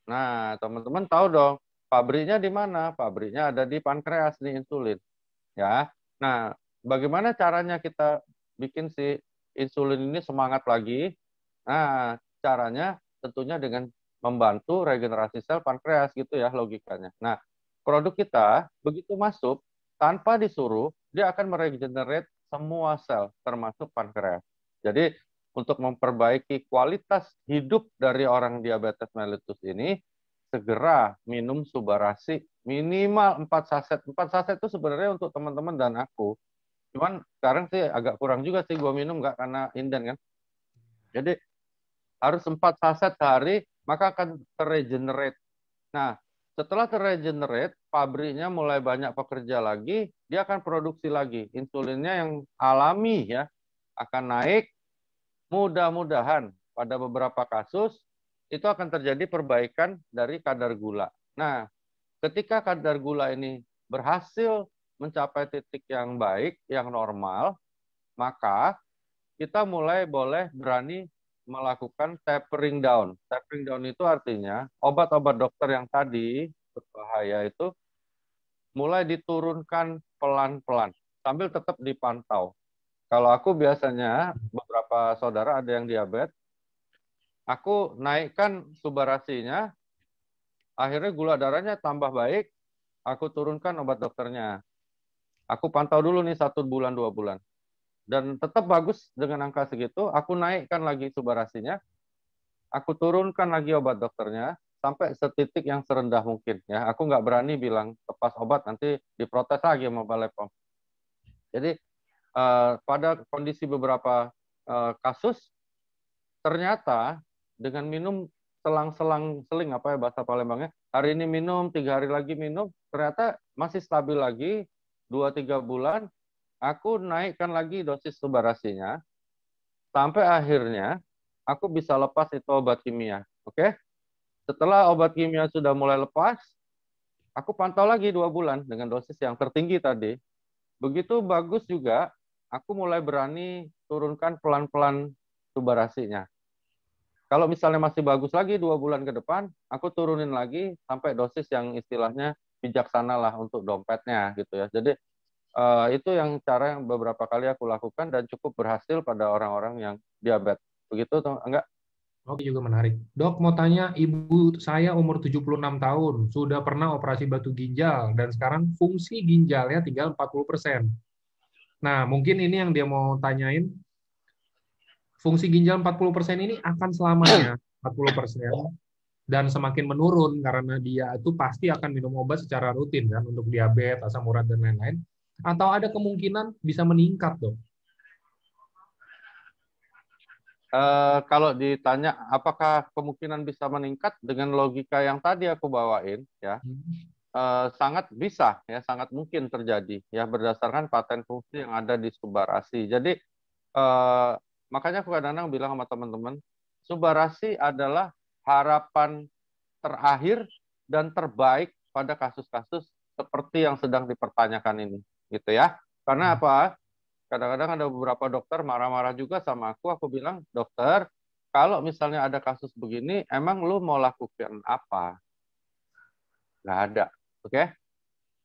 Nah, teman-teman tahu dong, pabriknya di mana? Pabriknya ada di pankreas nih insulin, ya. Nah, bagaimana caranya kita bikin si insulin ini semangat lagi? Nah, caranya tentunya dengan membantu regenerasi sel pankreas gitu ya logikanya. Nah, produk kita begitu masuk tanpa disuruh dia akan meregenerate semua sel termasuk pankreas. Jadi untuk memperbaiki kualitas hidup dari orang diabetes mellitus ini segera minum Subarasi minimal 4 saset. 4 saset itu sebenarnya untuk teman-teman dan aku. Cuman sekarang sih agak kurang juga sih gue minum nggak karena inden kan. Jadi harus 4 saset sehari, maka akan terregenerate. Nah, setelah terregenerate, pabriknya mulai banyak pekerja lagi, dia akan produksi lagi. Insulinnya yang alami ya, akan naik. Mudah-mudahan pada beberapa kasus, itu akan terjadi perbaikan dari kadar gula. Nah, ketika kadar gula ini berhasil mencapai titik yang baik, yang normal, maka kita mulai boleh berani melakukan tapering down. Tapering down itu artinya obat-obat dokter yang tadi berbahaya itu mulai diturunkan pelan-pelan sambil tetap dipantau. Kalau aku biasanya beberapa saudara ada yang diabetes, aku naikkan subarasinya, akhirnya gula darahnya tambah baik, aku turunkan obat dokternya. Aku pantau dulu nih 1 bulan 2 bulan dan tetap bagus dengan angka segitu, aku naikkan lagi subarasinya, aku turunkan lagi obat dokternya sampai setitik yang serendah mungkin ya. Aku nggak berani bilang lepas obat nanti diprotes lagi sama Balai POM. Jadi pada kondisi beberapa kasus ternyata dengan minum selang-selang seling apa ya bahasa Palembangnya, hari ini minum 3 hari lagi minum, ternyata masih stabil lagi 2-3 bulan. Aku naikkan lagi dosis subarasinya sampai akhirnya aku bisa lepas itu obat kimia. Oke? Setelah obat kimia sudah mulai lepas, aku pantau lagi 2 bulan dengan dosis yang tertinggi tadi. Begitu bagus juga, aku mulai berani turunkan pelan-pelan subarasinya. Kalau misalnya masih bagus lagi 2 bulan ke depan, aku turunin lagi sampai dosis yang istilahnya bijaksana lah untuk dompetnya gitu ya. Jadi itu yang cara yang beberapa kali aku lakukan dan cukup berhasil pada orang-orang yang diabetes. Begitu atau enggak? Oke, juga menarik. Dok, mau tanya, ibu saya umur 76 tahun, sudah pernah operasi batu ginjal, dan sekarang fungsi ginjalnya tinggal 40%. Nah, mungkin ini yang dia mau tanyain, fungsi ginjal 40% ini akan selamanya 40% dan semakin menurun karena dia itu pasti akan minum obat secara rutin kan untuk diabetes, asam urat dan lain-lain. Atau ada kemungkinan bisa meningkat, Dok? Kalau ditanya apakah kemungkinan bisa meningkat dengan logika yang tadi aku bawain, ya sangat bisa, ya sangat mungkin terjadi, ya berdasarkan paten fungsi yang ada di Subarasi. Jadi eh, makanya aku kadang-kadang bilang sama teman-teman, Subarasi adalah harapan terakhir dan terbaik pada kasus-kasus seperti yang sedang dipertanyakan ini, gitu ya. Karena apa? Kadang-kadang ada beberapa dokter marah-marah juga sama aku. Aku bilang, dokter, kalau misalnya ada kasus begini, emang lu mau lakukan apa? Nggak ada, oke?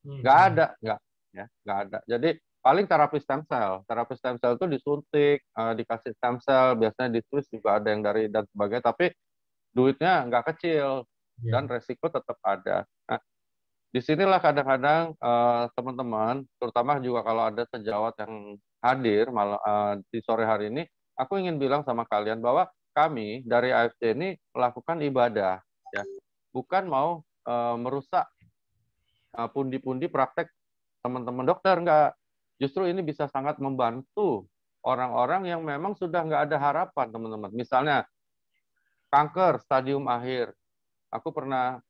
Nggak ada, nggak ada. Jadi paling terapi stem cell. Terapi stem cell itu disuntik, dikasih stem cell, biasanya di Swiss juga ada yang dari dan sebagainya. Tapi duitnya nggak kecil Ya. dan resiko tetap ada. Nah, disinilah kadang-kadang teman-teman, terutama juga kalau ada sejawat yang hadir malam di sore hari ini, aku ingin bilang sama kalian bahwa kami dari AFC ini melakukan ibadah, ya, bukan mau merusak pundi-pundi praktek teman-teman dokter, enggak. Justru ini bisa sangat membantu orang-orang yang memang sudah nggak ada harapan, teman-teman. Misalnya kanker stadium akhir, aku pernah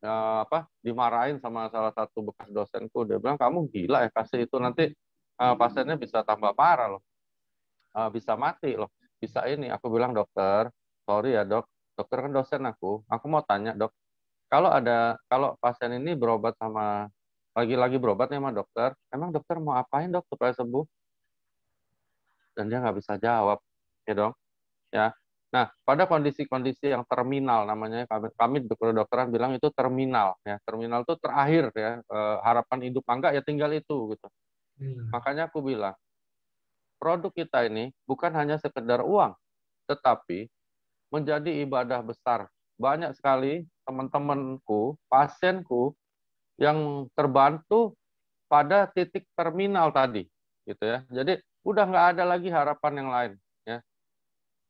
dimarahin sama salah satu bekas dosenku. Dia bilang kamu gila ya kasih itu nanti pasiennya bisa tambah parah loh, bisa mati loh, bisa ini. Aku bilang dokter, sorry ya dok, dokter kan dosen aku. Aku mau tanya dok, kalau pasien ini berobat sama lagi-lagi berobat sama dokter, emang dokter mau apain dok supaya sembuh? Dan dia nggak bisa jawab, ya dong. Ya. Nah, pada kondisi-kondisi yang terminal namanya kami di kedokteran bilang itu terminal ya. Terminal itu terakhir ya. Harapan hidup enggak ya tinggal itu gitu. Makanya aku bilang produk kita ini bukan hanya sekedar uang, tetapi menjadi ibadah besar. Banyak sekali teman-temanku, pasienku yang terbantu pada titik terminal tadi, gitu ya. Jadi udah nggak ada lagi harapan yang lain, ya.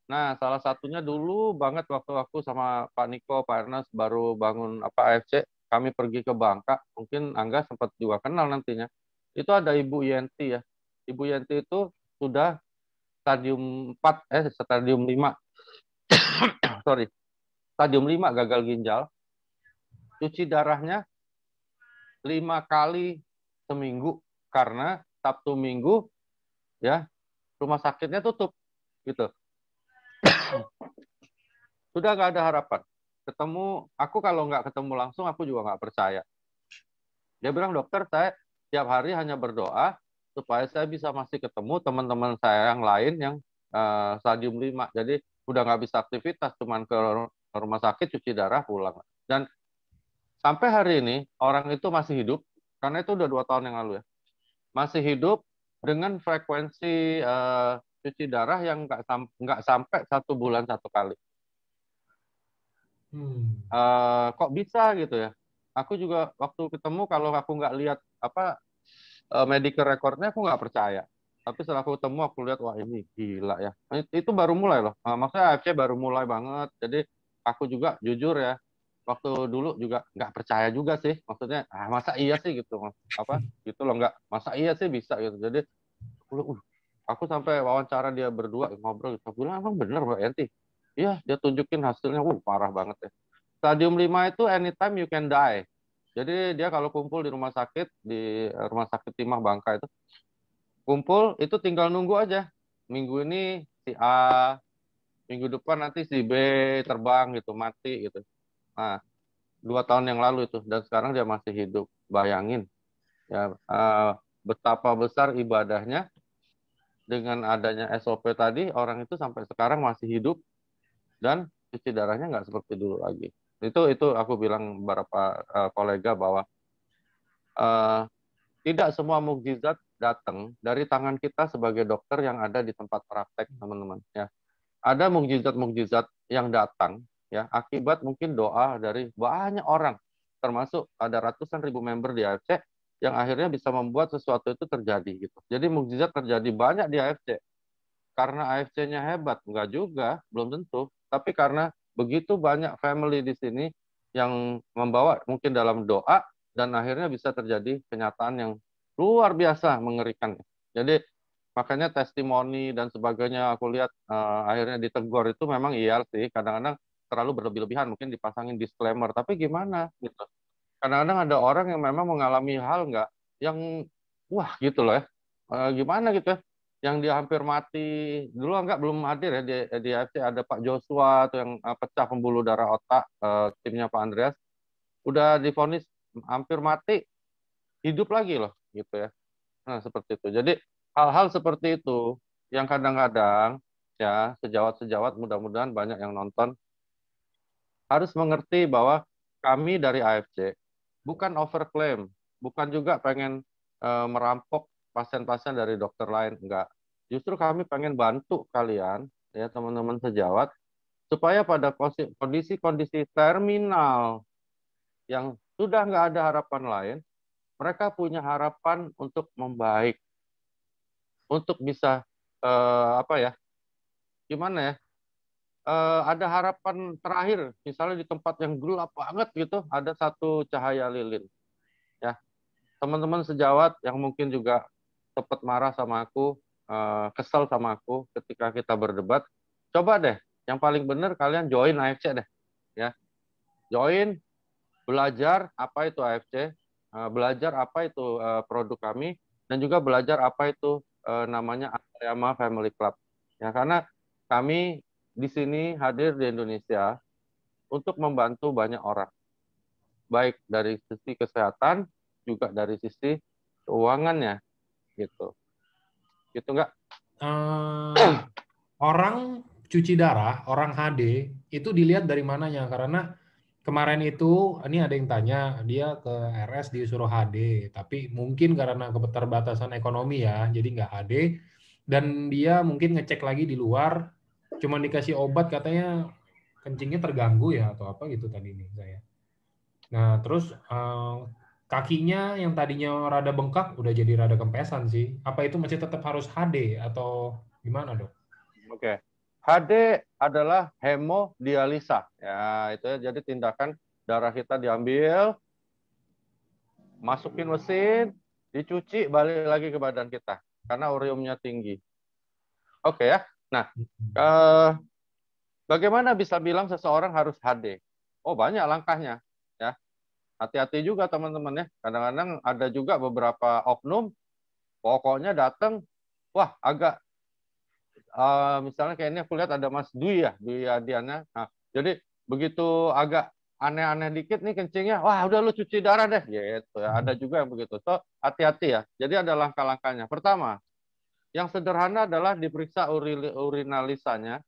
Nah, salah satunya dulu banget waktu aku sama Pak Niko, Pak Ernest baru bangun AFC, kami pergi ke Bangka, mungkin Angga sempat juga kenal nantinya. Itu ada Ibu Yenti ya. Ibu Yenti itu sudah stadium 4, stadium 5, sorry, stadium 5 gagal ginjal, cuci darahnya 5 kali seminggu karena Sabtu Minggu ya rumah sakitnya tutup gitu. Sudah nggak ada harapan. Ketemu aku kalau nggak ketemu langsung aku juga nggak percaya. Dia bilang dokter saya tiap hari hanya berdoa supaya saya bisa masih ketemu teman-teman saya yang lain yang stadium 5. Jadi udah nggak bisa aktivitas, cuman ke rumah sakit cuci darah pulang. Dan sampai hari ini orang itu masih hidup karena itu udah 2 tahun yang lalu ya. Masih hidup dengan frekuensi cuci darah yang nggak sampai 1 bulan 1 kali. Kok bisa gitu ya? Aku juga waktu ketemu kalau aku nggak lihat medical recordnya aku nggak percaya. Tapi setelah aku ketemu aku lihat wah ini gila ya. Itu baru mulai loh. Maksudnya AFC baru mulai banget. Jadi aku juga jujur ya. Waktu dulu juga nggak percaya juga sih. Maksudnya masa iya sih gitu. Gitu loh nggak. Masa iya sih bisa gitu. Jadi aku sampai wawancara dia berdua ngobrol. Aku bilang emang bener Mbak Yanti. Iya dia tunjukin hasilnya. Parah banget ya. Stadium 5 itu anytime you can die. Jadi dia kalau kumpul di rumah sakit Timah Bangka itu, kumpul itu tinggal nunggu aja. Minggu ini si A, minggu depan nanti si B terbang gitu, mati gitu. Nah, 2 tahun yang lalu itu, dan sekarang dia masih hidup. Bayangin, ya betapa besar ibadahnya dengan adanya SOP tadi, orang itu sampai sekarang masih hidup dan cuci darahnya nggak seperti dulu lagi. Itu aku bilang beberapa kolega bahwa uh, tidak semua mukjizat datang dari tangan kita sebagai dokter yang ada di tempat praktek, teman-teman. Ya, ada mukjizat-mukjizat yang datang ya akibat mungkin doa dari banyak orang, termasuk ada ratusan ribu member di AFC yang akhirnya bisa membuat sesuatu itu terjadi gitu. Jadi mukjizat terjadi banyak di AFC karena AFC-nya hebat, enggak juga, belum tentu. Tapi karena begitu banyak family di sini yang membawa mungkin dalam doa dan akhirnya bisa terjadi kenyataan yang luar biasa mengerikan. Jadi makanya testimoni dan sebagainya aku lihat akhirnya ditegur itu memang iya sih, kadang-kadang terlalu berlebih-lebihan, mungkin dipasangin disclaimer. Tapi gimana gitu. Kadang-kadang ada orang yang memang mengalami hal nggak yang wah gitu loh ya. Gimana gitu ya yang dia hampir mati dulu enggak belum hadir ya di AFC ada Pak Joshua tuh yang pecah pembuluh darah otak timnya Pak Andreas udah divonis hampir mati hidup lagi loh gitu ya. Nah seperti itu jadi hal-hal seperti itu yang kadang-kadang ya sejawat-sejawat mudah-mudahan banyak yang nonton harus mengerti bahwa kami dari AFC bukan overclaim bukan juga pengen merampok pasien-pasien dari dokter lain enggak. Justru kami pengen bantu kalian, ya teman-teman sejawat, supaya pada kondisi-kondisi terminal yang sudah nggak ada harapan lain, mereka punya harapan untuk membaik, untuk bisa apa ya, gimana ya, ada harapan terakhir, misalnya di tempat yang gelap banget gitu, ada satu cahaya lilin, ya teman-teman sejawat yang mungkin juga sempat marah sama aku, kesel sama aku ketika kita berdebat, coba deh, yang paling benar kalian join AFC deh, ya, join, belajar apa itu AFC, belajar apa itu produk kami, dan juga belajar apa itu namanya Ayama Family Club, ya karena kami di sini hadir di Indonesia untuk membantu banyak orang, baik dari sisi kesehatan, juga dari sisi keuangannya, gitu. Gitu nggak? Orang cuci darah, orang HD, itu dilihat dari mananya? Karena kemarin itu, ini ada yang tanya, dia ke RS disuruh HD, tapi mungkin karena keterbatasan ekonomi ya, jadi nggak HD, dan dia mungkin ngecek lagi di luar, cuma dikasih obat katanya kencingnya terganggu ya atau apa gitu tadi nih saya. Nah, terus kakinya yang tadinya rada bengkak udah jadi rada kempesan sih. Apa itu masih tetap harus HD atau gimana, Dok? Oke. HD adalah hemodialisa. Ya, itu ya. Jadi tindakan darah kita diambil, masukin mesin, dicuci, balik lagi ke badan kita. Karena ureumnya tinggi. Oke ya. Nah, eh, bagaimana bisa bilang seseorang harus HD? Oh, banyak langkahnya. Ya, hati-hati juga teman-teman ya. Kadang-kadang ada juga beberapa oknum, pokoknya datang, wah agak misalnya kayak ini aku lihat ada Mas Dwi ya, Dwi Adiana. Nah, jadi begitu agak aneh-aneh dikit nih kencingnya, wah udah lu cuci darah deh, gitu ya. Ada juga yang begitu. So, hati-hati ya. Jadi ada langkah-langkahnya. Pertama, yang sederhana adalah diperiksa urinalisanya,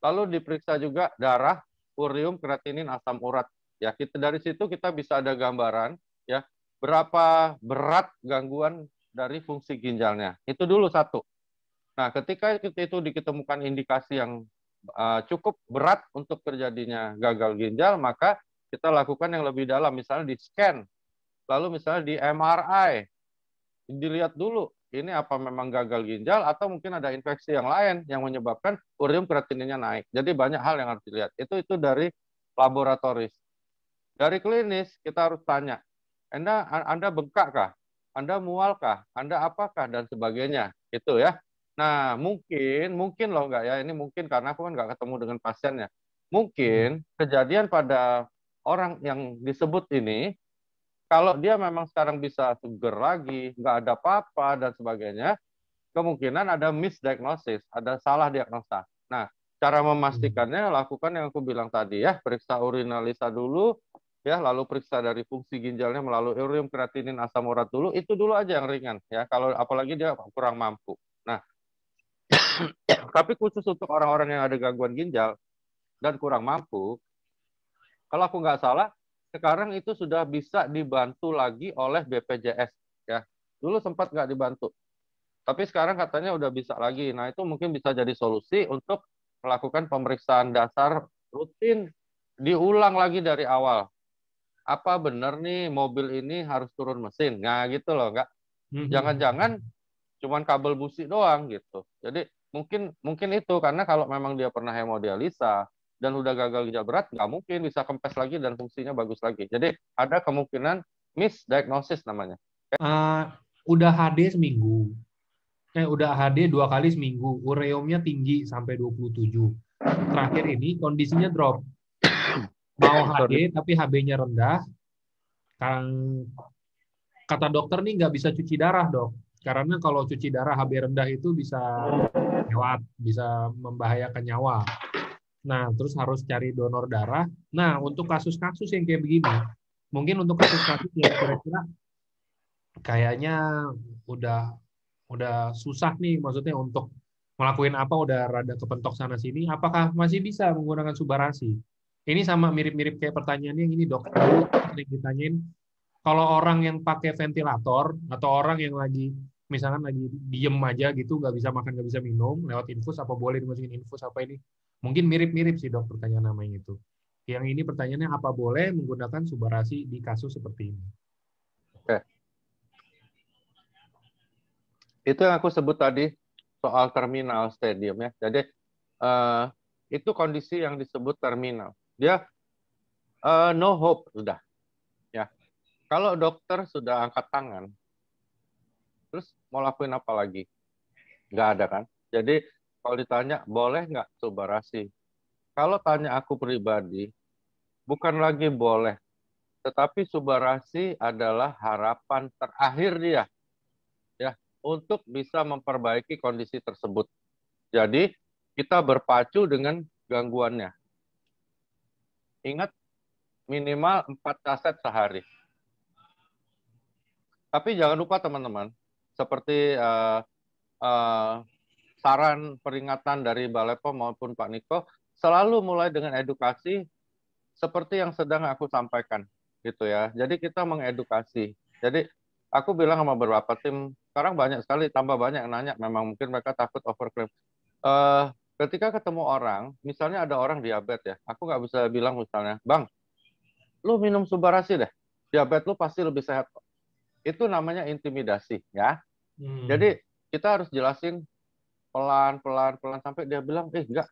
lalu diperiksa juga darah, urium, kreatinin, asam urat. Ya, kita dari situ kita bisa ada gambaran ya berapa berat gangguan dari fungsi ginjalnya. Itu dulu satu. Nah, ketika itu ditemukan indikasi yang cukup berat untuk terjadinya gagal ginjal, maka kita lakukan yang lebih dalam, misalnya di scan, lalu misalnya di MRI, dilihat dulu ini apa memang gagal ginjal atau mungkin ada infeksi yang lain yang menyebabkan urium kreatininnya naik. Jadi banyak hal yang harus dilihat. Itu dari laboratoris. Dari klinis kita harus tanya, Anda bengkak kah? Anda mual kah? Anda apakah? Dan sebagainya. Itu ya. Nah, mungkin loh enggak ya, ini mungkin karena aku kan nggak ketemu dengan pasiennya. Mungkin kejadian pada orang yang disebut ini, kalau dia memang sekarang bisa seger lagi, nggak ada apa-apa dan sebagainya, kemungkinan ada misdiagnosis, ada salah diagnosa. Nah, cara memastikannya lakukan yang aku bilang tadi ya, periksa urinalisa dulu, ya, lalu periksa dari fungsi ginjalnya melalui urium, kreatinin, asam urat dulu, itu dulu aja yang ringan ya. Kalau apalagi dia kurang mampu. Nah, tapi khusus untuk orang-orang yang ada gangguan ginjal dan kurang mampu, kalau aku nggak salah, sekarang itu sudah bisa dibantu lagi oleh BPJS ya. Dulu sempat nggak dibantu. Tapi sekarang katanya udah bisa lagi. Nah, itu mungkin bisa jadi solusi untuk melakukan pemeriksaan dasar rutin, diulang lagi dari awal. Apa benar nih mobil ini harus turun mesin? Nah, gitu loh, enggak. Jangan-jangan cuman kabel busi doang gitu. Jadi mungkin mungkin itu karena kalau memang dia pernah hemodialisa dan udah gagal ginjal berat, nggak mungkin bisa kempes lagi dan fungsinya bagus lagi. Jadi ada kemungkinan misdiagnosis namanya. Udah HD seminggu. Udah HD 2 kali seminggu. Ureumnya tinggi sampai 27. Terakhir ini kondisinya drop. Mau HD tapi HB-nya rendah. Kata dokter nih nggak bisa cuci darah, Dok. Karena kalau cuci darah HB rendah itu bisa lewat, bisa membahayakan nyawa. Nah, terus harus cari donor darah. Nah, untuk kasus-kasus yang kayak begini, mungkin untuk kasus-kasus yang kira-kira kayaknya udah udah susah nih, maksudnya untuk ngelakuin apa udah rada kepentok sana sini, apakah masih bisa menggunakan subarasi? Ini sama mirip-mirip kayak pertanyaannya ini, Dok. Dulu sering ditanyain kalau orang yang pakai ventilator atau orang yang lagi misalkan lagi diem aja gitu, nggak bisa makan, nggak bisa minum, lewat infus apa boleh dimasukin infus apa ini? Mungkin mirip-mirip sih, Dok, pertanyaan namanya itu. Yang ini pertanyaannya apa boleh menggunakan subarasi di kasus seperti ini? Oke. Itu yang aku sebut tadi soal terminal stadium ya. Jadi itu kondisi yang disebut terminal. Dia no hope sudah. Ya. Kalau dokter sudah angkat tangan, terus mau lakuin apa lagi? Nggak ada kan? Jadi kalau ditanya boleh nggak subarasi? Kalau tanya aku pribadi, bukan lagi boleh, tetapi subarasi adalah harapan terakhir dia ya untuk bisa memperbaiki kondisi tersebut. Jadi kita berpacu dengan gangguannya. Ingat minimal 4 kaset sehari. Tapi jangan lupa teman-teman, seperti saran peringatan dari Balai POM maupun Pak Niko, selalu mulai dengan edukasi seperti yang sedang aku sampaikan gitu ya. Jadi kita mengedukasi. Jadi aku bilang sama beberapa tim, sekarang banyak sekali, tambah banyak yang nanya, memang mungkin mereka takut overclaim. ketika ketemu orang, misalnya ada orang diabetes ya, aku nggak bisa bilang misalnya, Bang, lu minum Subarasi deh, diabetes lu pasti lebih sehat. Itu namanya intimidasi ya. Hmm. Jadi kita harus jelasin pelan, pelan, pelan sampai dia bilang, enggak,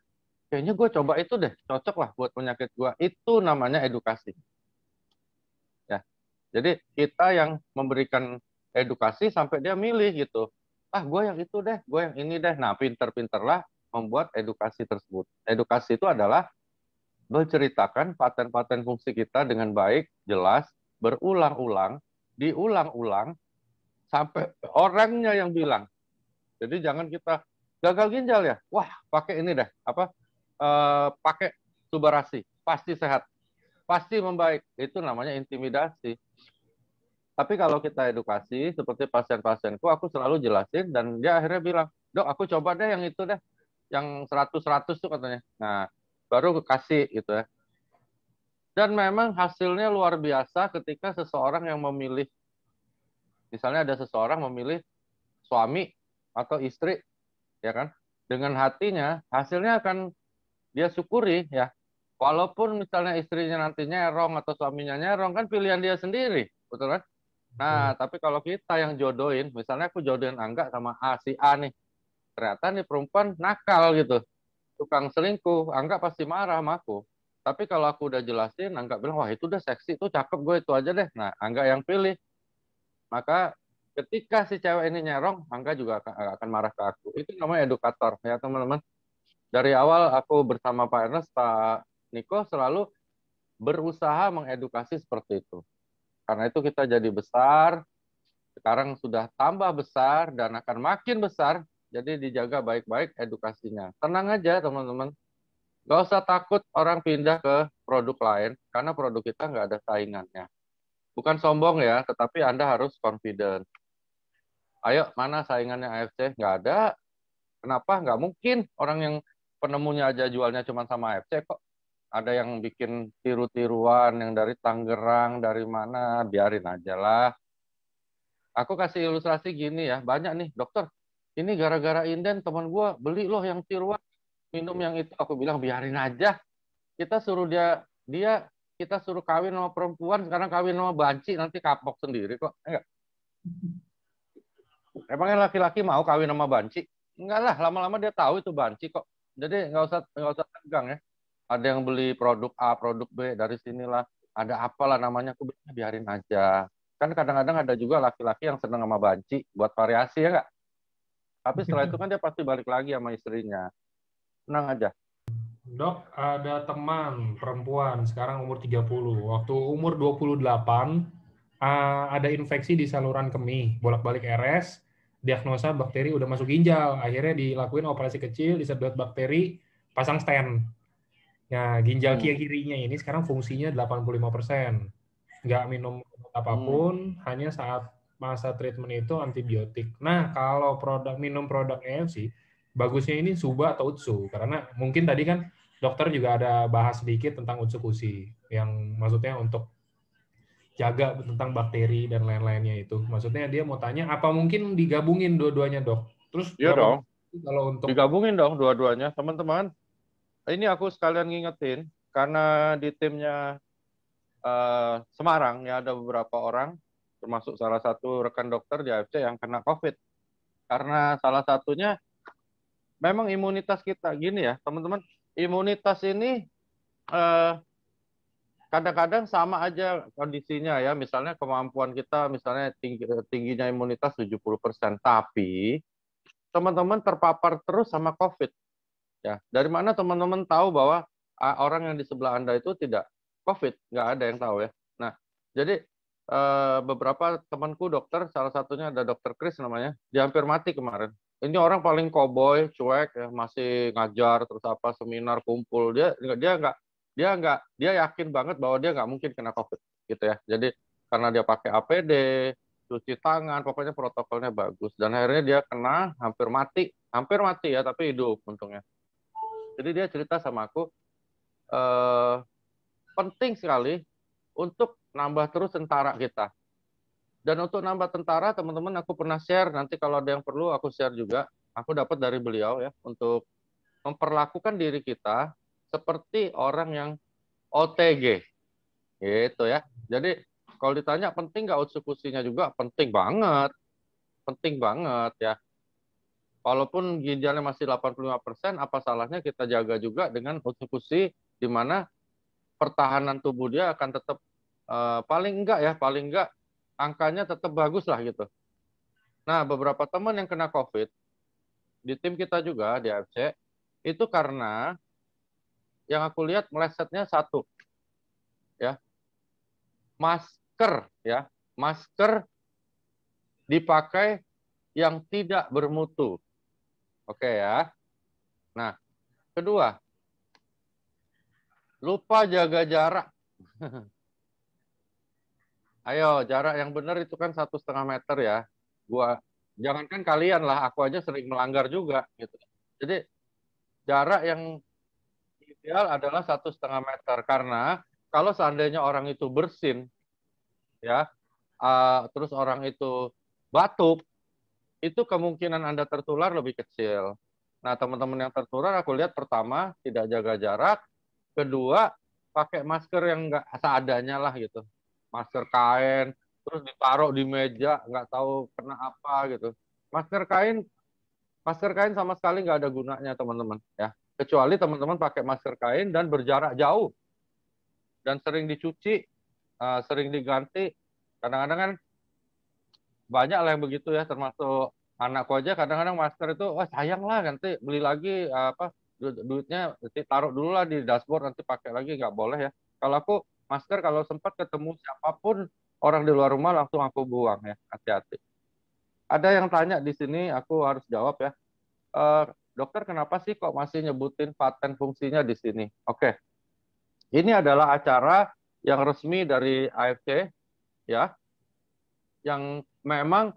kayaknya gue coba itu deh, cocok lah buat penyakit gue. Itu namanya edukasi. Ya, jadi kita yang memberikan edukasi sampai dia milih gitu. Ah, gue yang itu deh, gue yang ini deh. Nah, pinter-pinterlah membuat edukasi tersebut. Edukasi itu adalah menceritakan paten-paten fungsi kita dengan baik, jelas, berulang-ulang, diulang-ulang, sampai orangnya yang bilang. Jadi jangan kita gagal ginjal ya, wah pakai ini deh, apa pakai Subarasi, pasti sehat, pasti membaik. Itu namanya intimidasi. Tapi kalau kita edukasi, seperti pasien-pasienku, aku selalu jelasin, dan dia akhirnya bilang, dok aku coba deh yang itu deh, yang 100-100 tuh katanya. Nah, baru kasih gitu ya. Dan memang hasilnya luar biasa ketika seseorang yang memilih, misalnya ada seseorang memilih suami atau istri, ya kan, dengan hatinya, hasilnya akan dia syukuri ya. Walaupun misalnya istrinya nanti nyerong atau suaminya nyerong, kan pilihan dia sendiri, betul kan? Nah, Betul. tapi kalau kita yang jodohin, misalnya aku jodohin Angga sama A, si A nih, ternyata nih perempuan nakal gitu, tukang selingkuh, Angga pasti marah sama aku. Tapi kalau aku udah jelasin, Angga bilang, wah itu udah seksi, itu cakep, gue itu aja deh. Nah, Angga yang pilih. Maka ketika si cewek ini nyerong, Angga juga akan marah ke aku. Itu namanya edukator, ya teman-teman. Dari awal aku bersama Pak Ernest, Pak Niko selalu berusaha mengedukasi seperti itu. Karena itu kita jadi besar, sekarang sudah tambah besar dan akan makin besar. Jadi dijaga baik-baik edukasinya. Tenang aja teman-teman. Gak usah takut orang pindah ke produk lain, karena produk kita nggak ada saingannya. Bukan sombong ya, tetapi Anda harus confident. Ayo, mana saingannya AFC? Nggak ada. Kenapa? Nggak mungkin orang yang penemunya aja jualnya cuma sama AFC kok. Ada yang bikin tiru-tiruan, yang dari Tangerang, dari mana, biarin aja lah. Aku kasih ilustrasi gini ya, banyak nih, dokter, ini gara-gara inden teman gue beli loh yang tiruan, minum yang itu. Aku bilang biarin aja. Kita suruh dia kita suruh kawin sama perempuan, sekarang kawin sama banci, nanti kapok sendiri kok. Enggak. Emangnya laki-laki mau kawin sama banci? Enggak lah, lama-lama dia tahu itu banci kok. Jadi nggak usah tegang ya. Ada yang beli produk A, produk B dari sinilah. Ada apalah namanya, aku biarin aja. Kan kadang-kadang ada juga laki-laki yang seneng sama banci buat variasi ya nggak? Tapi setelah itu kan dia pasti balik lagi sama istrinya. Tenang aja. Dok, ada teman perempuan sekarang umur 30. Waktu umur 28, ada infeksi di saluran kemih, bolak-balik RS, diagnosa bakteri udah masuk ginjal. Akhirnya dilakuin operasi kecil, disedot bakteri, pasang stent. Nah, ginjal Hmm. kirinya ini sekarang fungsinya 85%. Nggak minum Hmm. apapun, hanya saat masa treatment itu antibiotik. Nah, kalau minum produk EFC, bagusnya ini Suba atau Utsu. Karena mungkin tadi kan dokter juga ada bahas sedikit tentang Utsukushi, yang maksudnya untuk jaga tentang bakteri dan lain-lainnya itu. Maksudnya dia mau tanya, apa mungkin digabungin dua-duanya, dok? Terus Iya berapa dong. banyak kalau untuk... Digabungin dong dua-duanya. Teman-teman, ini aku sekalian ngingetin, karena di timnya Semarang ya ada beberapa orang, termasuk salah satu rekan dokter di AFC yang kena COVID. Karena salah satunya memang imunitas kita. Gini ya, teman-teman, imunitas ini eh, kadang-kadang sama aja kondisinya ya. Misalnya kemampuan kita, misalnya tingginya imunitas 70%. Tapi teman-teman terpapar terus sama COVID. Ya, dari mana teman-teman tahu bahwa orang yang di sebelah Anda itu tidak COVID? Nggak ada yang tahu ya. Nah, jadi beberapa temanku dokter, salah satunya ada dokter Chris namanya, dia hampir mati kemarin. Ini orang paling koboi, cuek ya, masih ngajar terus apa seminar kumpul. Dia yakin banget bahwa dia nggak mungkin kena COVID gitu ya. Jadi karena dia pakai APD, cuci tangan, pokoknya protokolnya bagus. Dan akhirnya dia kena hampir mati ya, tapi hidup untungnya. Jadi dia cerita sama aku, eh, penting sekali untuk nambah terus tentara kita. Dan untuk nambah tentara, teman-teman aku pernah share, nanti kalau ada yang perlu aku share juga. Aku dapat dari beliau ya, untuk memperlakukan diri kita seperti orang yang OTG, gitu ya. Jadi kalau ditanya penting nggak unsur-unsurnya juga penting banget ya. Walaupun ginjalnya masih 85%, apa salahnya kita jaga juga dengan unsur-unsur di mana pertahanan tubuh dia akan tetap paling enggak angkanya tetap bagus lah gitu. Nah, beberapa teman yang kena COVID di tim kita juga di AFC itu karena yang aku lihat melesetnya satu ya, masker ya, masker dipakai yang tidak bermutu. Oke ya. Nah, kedua, lupa jaga jarak. Ayo, jarak yang benar itu kan 1,5 meter ya. Jangankan kalian lah, aku aja sering melanggar juga gitu. Jadi jarak yang ideal adalah 1,5 meter karena kalau seandainya orang itu bersin ya, terus orang itu batuk, itu kemungkinan Anda tertular lebih kecil. Nah, teman-teman yang tertular aku lihat pertama tidak jaga jarak, kedua pakai masker yang nggak seadanya lah gitu, masker kain, terus ditaruh di meja nggak tahu kena apa gitu. Masker kain, masker kain sama sekali nggak ada gunanya teman-teman ya, kecuali teman-teman pakai masker kain dan berjarak jauh dan sering dicuci, sering diganti. Kadang-kadang kan banyak lah yang begitu ya, termasuk anakku aja kadang-kadang masker itu wah sayang lah nanti beli lagi apa duitnya taruh dulu lah di dashboard nanti pakai lagi, nggak boleh ya. Kalau aku masker kalau sempat ketemu siapapun orang di luar rumah langsung aku buang ya, hati-hati. Ada yang tanya di sini aku harus jawab ya. "Eh, dokter kenapa sih kok masih nyebutin paten fungsinya di sini?" Oke, ini adalah acara yang resmi dari AFC ya, yang memang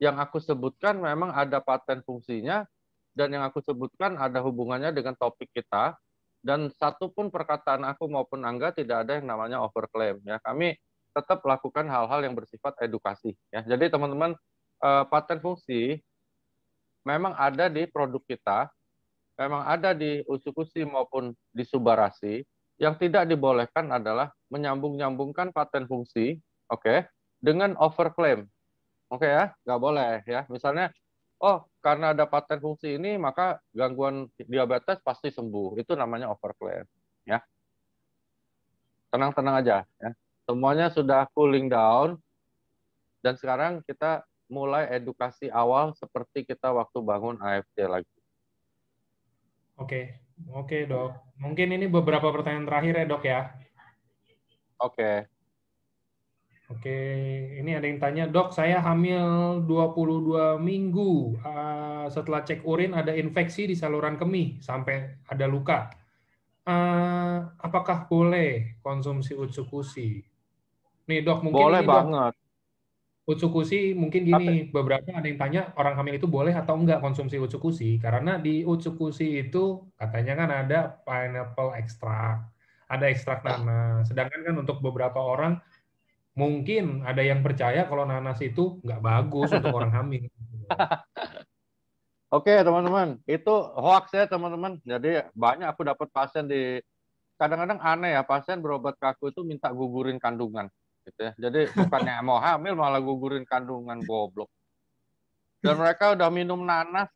yang aku sebutkan memang ada paten fungsinya dan yang aku sebutkan ada hubungannya dengan topik kita, dan satu pun perkataan aku maupun Angga tidak ada yang namanya overclaim ya. Kami tetap lakukan hal-hal yang bersifat edukasi ya. Jadi teman-teman, paten fungsi memang ada di produk kita, memang ada di usukusi maupun di subarasi. Yang tidak dibolehkan adalah menyambung-nyambungkan paten fungsi, oke, dengan overclaim. Oke ya, nggak boleh ya. Misalnya, oh karena ada paten fungsi ini maka gangguan diabetes pasti sembuh. Itu namanya overclaim. Ya, tenang-tenang aja. Ya. Semuanya sudah cooling down dan sekarang kita mulai edukasi awal seperti kita waktu bangun AFC lagi. Oke, oke dok. Mungkin ini beberapa pertanyaan terakhir ya dok ya. Oke. Oke, ini ada yang tanya, dok saya hamil 22 minggu. Setelah cek urin ada infeksi di saluran kemih sampai ada luka. Apakah boleh konsumsi utsukushi? Nih dok, mungkin Boleh ini dok, banget. utsukushi mungkin Tapi gini, beberapa ada yang tanya orang hamil itu boleh atau enggak konsumsi utsukushi, karena di utsukushi itu katanya kan ada pineapple extract, ada ekstrak nanas, sedangkan kan untuk beberapa orang mungkin ada yang percaya kalau nanas itu nggak bagus untuk orang hamil. oke teman-teman, itu hoax ya teman-teman. Jadi banyak aku dapat pasien di, kadang-kadang aneh ya, pasien berobat ke aku itu minta gugurin kandungan gitu ya. Jadi bukannya mau hamil malah gugurin kandungan, goblok. Dan mereka udah minum nanas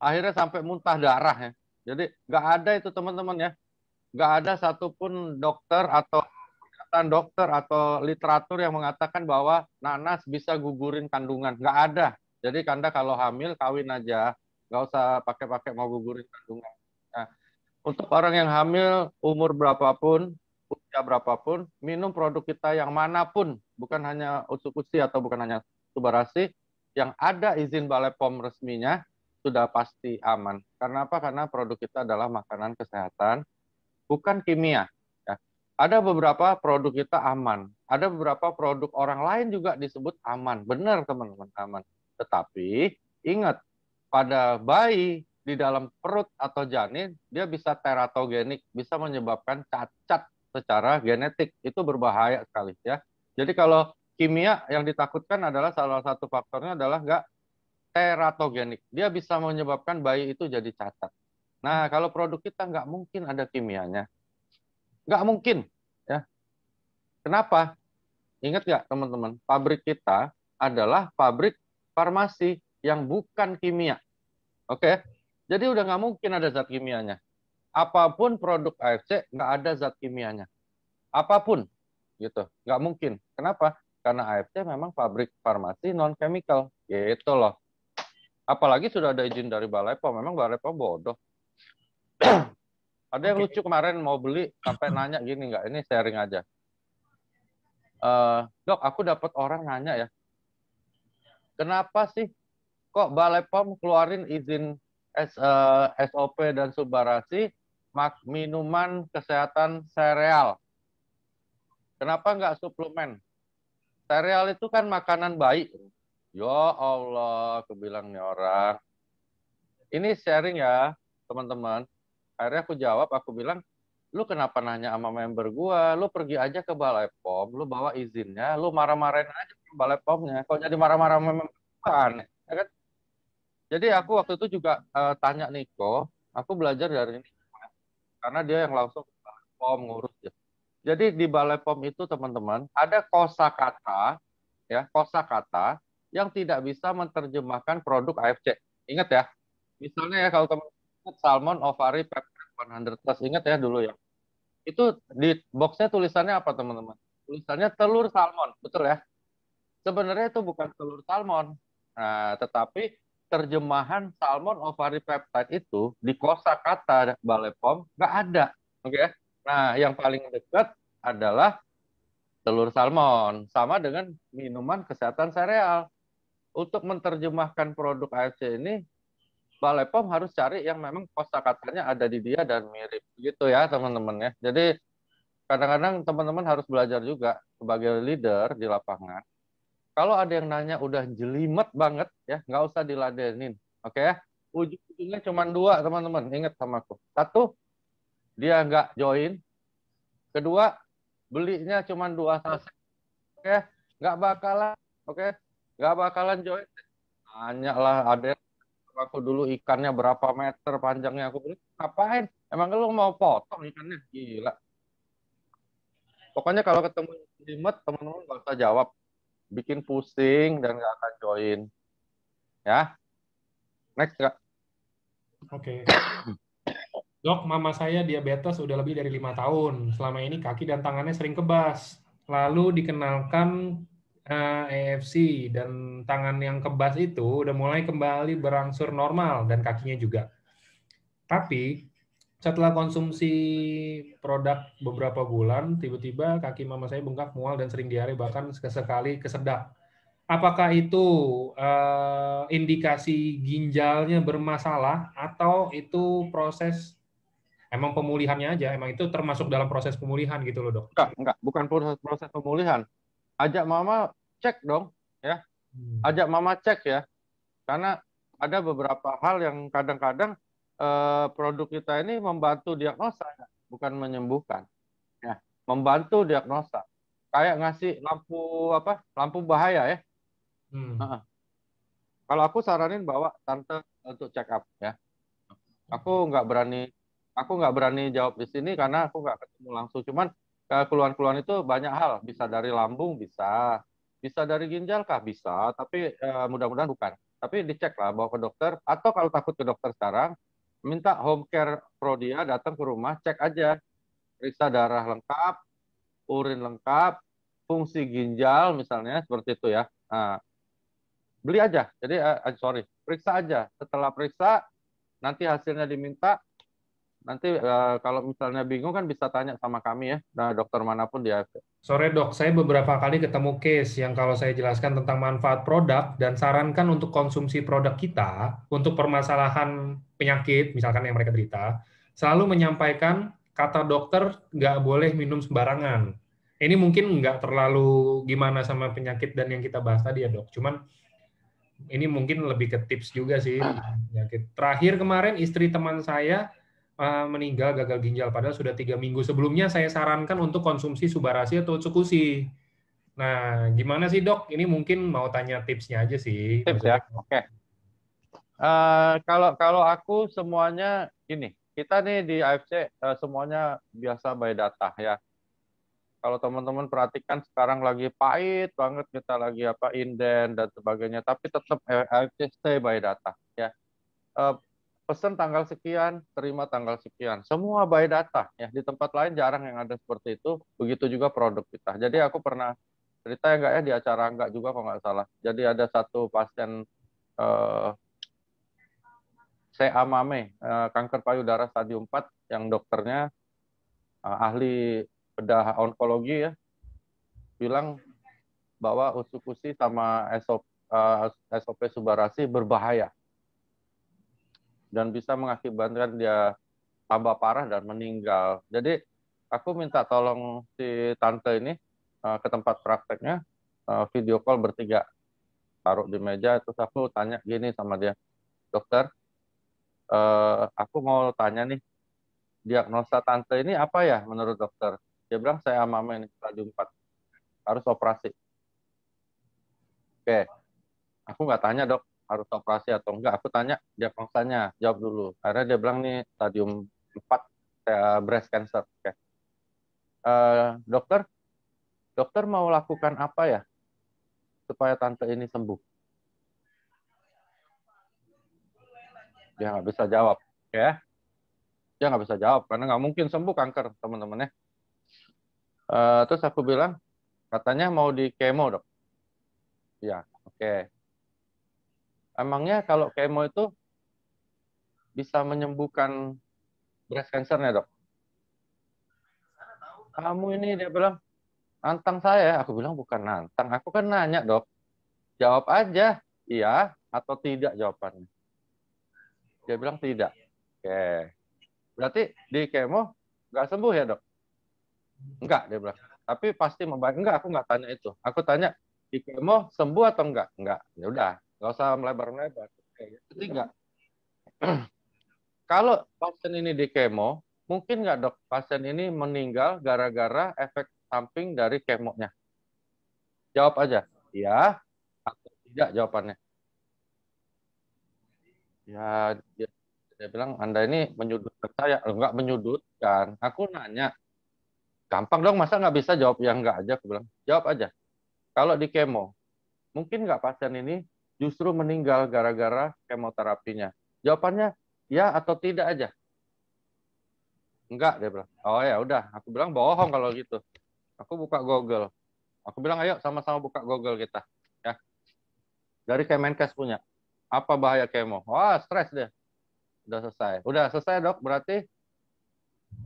akhirnya sampai muntah darah ya. Jadi nggak ada itu teman-teman ya, nggak ada satupun dokter atau perkataan dokter atau literatur yang mengatakan bahwa nanas bisa gugurin kandungan, nggak ada. Jadi Anda kalau hamil kawin aja, nggak usah pakai-pakai mau gugurin kandungan. Nah, untuk orang yang hamil umur berapapun, usia berapapun, minum produk kita yang manapun, bukan hanya Utsukushi atau bukan hanya Subarasi, yang ada izin Balai POM resminya, sudah pasti aman. Karena apa? Karena produk kita adalah makanan kesehatan, bukan kimia. Ya. Ada beberapa produk kita aman, ada beberapa produk orang lain juga disebut aman. Benar teman-teman, aman. Tetapi ingat, pada bayi di dalam perut atau janin, dia bisa teratogenik, bisa menyebabkan cacat secara genetik. Itu berbahaya sekali ya. Jadi kalau kimia yang ditakutkan adalah salah satu faktornya adalah nggak teratogenik. Dia bisa menyebabkan bayi itu jadi cacat. Nah, kalau produk kita nggak mungkin ada kimianya. Nggak mungkin. Ya. Kenapa? Ingat nggak teman-teman? Pabrik kita adalah pabrik farmasi yang bukan kimia. Oke? Jadi udah nggak mungkin ada zat kimianya. Apapun produk AFC, nggak ada zat kimianya. Apapun. Gitu. Nggak mungkin. Kenapa? Karena AFC memang pabrik farmasi non-chemical. Gitu loh. Apalagi sudah ada izin dari Balai POM. Memang Balai POM bodoh. Ada yang lucu kemarin mau beli sampai nanya gini nggak? Ini sharing aja. Dok, aku dapat orang nanya ya. Kenapa sih kok Balai POM keluarin izin SOP dan subarasi minuman kesehatan sereal? Kenapa nggak suplemen? Sereal itu kan makanan bayi. Ya Allah, aku bilang nih orang. Ini sharing ya, teman-teman. Akhirnya aku jawab, aku bilang, lu kenapa nanya sama member gua? Lu pergi aja ke Balai POM, lu bawa izinnya, lu marah-marahin aja ke Balai POM-nya. Kok jadi marah-marah sama member gua, aneh, ya kan? Jadi aku waktu itu juga tanya Niko, aku belajar dari ini karena dia yang langsung ke Balai POM ngurus ya. Jadi di Balai POM itu teman-teman ada kosakata ya, kosakata yang tidak bisa menerjemahkan produk AFC. Ingat ya. Misalnya ya kalau teman-teman salmon ovary peptide 100 plus, ingat ya dulu ya. Itu di boxnya tulisannya apa teman-teman? Tulisannya telur salmon, betul ya? Sebenarnya itu bukan telur salmon. Nah, tetapi terjemahan salmon ovary peptide itu di kosakata Balai POM nggak ada. Oke? Nah, yang paling dekat adalah telur salmon. Sama dengan minuman kesehatan sereal. Untuk menerjemahkan produk AFC ini, Balai POM harus cari yang memang kosakatanya ada di dia dan mirip. Gitu ya, teman-teman ya. Jadi, kadang-kadang teman-teman harus belajar juga sebagai leader di lapangan. Kalau ada yang nanya udah jelimet banget ya, nggak usah diladenin. Oke ya? Ujung-ujungnya cuma dua teman-teman. Ingat sama aku. Satu, dia nggak join. Kedua, belinya cuma 2 saset. Oke? Nggak bakalan. Oke? Nggak bakalan join. Nanya lah, ada yang aku dulu ikannya berapa meter panjangnya. Aku bilang, ngapain? Emang lu mau potong ikannya? Gila. Pokoknya kalau ketemu jelimet, teman-teman nggak usah jawab. Bikin pusing dan nggak akan join. Ya, next Kak. Oke. Dok, mama saya diabetes udah lebih dari 5 tahun. Selama ini kaki dan tangannya sering kebas. Lalu dikenalkan AFC dan tangan yang kebas itu udah mulai kembali berangsur normal dan kakinya juga. Tapi setelah konsumsi produk beberapa bulan, tiba-tiba kaki mama saya bengkak, mual, dan sering diare, bahkan sesekali kesedak. Apakah itu indikasi ginjalnya bermasalah atau itu proses emang pemulihannya aja? Emang itu termasuk dalam proses pemulihan gitu loh, dok? Enggak, bukan proses pemulihan. Ajak mama cek dong, ya. Ajak mama cek ya, karena ada beberapa hal yang kadang-kadang produk kita ini membantu diagnosa, bukan menyembuhkan. Ya, membantu diagnosa. Kayak ngasih lampu apa? Lampu bahaya ya. Kalau aku saranin bawa tante untuk check up ya. Aku nggak berani jawab di sini karena aku nggak ketemu langsung. Cuman keluhan-keluhan itu banyak hal. Bisa dari lambung, bisa dari ginjal kah, bisa. Tapi mudah-mudahan bukan. Tapi dicek lah, bawa ke dokter. Atau kalau takut ke dokter sekarang, minta home care pro dia datang ke rumah, cek aja, periksa darah lengkap, urin lengkap, fungsi ginjal misalnya seperti itu ya. Nah, beli aja. Jadi periksa aja. Setelah periksa, nanti hasilnya diminta. Nanti kalau misalnya bingung kan bisa tanya sama kami ya, nah, dokter manapun dia. Sore dok, saya beberapa kali ketemu case yang kalau saya jelaskan tentang manfaat produk dan sarankan untuk konsumsi produk kita untuk permasalahan penyakit, misalkan yang mereka derita, selalu menyampaikan kata dokter nggak boleh minum sembarangan. Ini mungkin nggak terlalu gimana sama penyakit dan yang kita bahas tadi ya dok, cuman ini mungkin lebih ke tips juga sih. Penyakit. Terakhir kemarin istri teman saya meninggal gagal ginjal, padahal sudah 3 minggu sebelumnya saya sarankan untuk konsumsi subarasi atau Tsukushi. Nah, gimana sih dok? Ini mungkin mau tanya tipsnya aja sih. Tips ya, oke. Kalau aku semuanya ini, kita nih di AFC semuanya biasa by data ya. Kalau teman-teman perhatikan sekarang lagi pahit banget, kita lagi apa inden dan sebagainya, tapi tetap AFC stay by data ya. Eh, Pesan tanggal sekian, terima tanggal sekian. Semua by data ya. Di tempat lain jarang yang ada seperti itu. Begitu juga produk kita. Jadi aku pernah cerita ya enggak ya di acara enggak juga kalau nggak salah. Jadi ada satu pasien eh, CA Mame, kanker payudara stadium 4 yang dokternya ahli bedah onkologi ya, bilang bahwa usukusi sama SOP Subarasi berbahaya dan bisa mengakibatkan dia tambah parah dan meninggal. Jadi aku minta tolong si tante ini ke tempat prakteknya, video call bertiga, taruh di meja, terus aku tanya gini sama dia, dokter, aku mau tanya nih, diagnosa tante ini apa ya menurut dokter? Dia bilang saya mama ini stadium 4, harus operasi. Oke, aku nggak tanya dok harus operasi atau enggak, aku tanya diagnosanya, jawab dulu. Akhirnya dia bilang nih stadium 4 breast cancer. Oke. Dokter, dokter mau lakukan apa ya supaya tante ini sembuh? Dia nggak bisa jawab. Oke, dia nggak bisa jawab karena nggak mungkin sembuh kanker teman-teman ya. Terus aku bilang, katanya mau di kemo dok. Ya, oke. Emangnya kalau kemo itu bisa menyembuhkan breast cancer-nya dok? Kamu ini dia bilang, nantang saya. Aku bilang bukan nantang. Aku kan nanya dok. Jawab aja. Iya atau tidak jawabannya. Dia bilang tidak. Oke. Berarti di kemo nggak sembuh ya dok? Enggak, dia bilang. Tapi pasti membaik. Enggak, aku nggak tanya itu. Aku tanya, di kemo sembuh atau enggak? Enggak. Ya udah, nggak usah melebar-melebar. Oke. Ketiga, kalau pasien ini di kemo, mungkin nggak dok pasien ini meninggal gara-gara efek samping dari kemonya? Jawab aja. Iya atau tidak jawabannya. Ya, dia bilang, Anda ini menyudutkan saya. Enggak menyudutkan. Aku nanya, gampang dong, masa nggak bisa jawab ya enggak aja? Aku bilang, jawab aja. Kalau di kemo, mungkin nggak pasien ini justru meninggal gara-gara kemoterapinya? Jawabannya, ya atau tidak aja. Enggak, dia bilang. Oh ya udah, aku bilang bohong kalau gitu. Aku buka Google. Aku bilang, ayo sama-sama buka Google kita. Ya, dari Kemenkes punya. Apa bahaya kemo? Wah, stres deh. Udah selesai. Udah selesai dok, berarti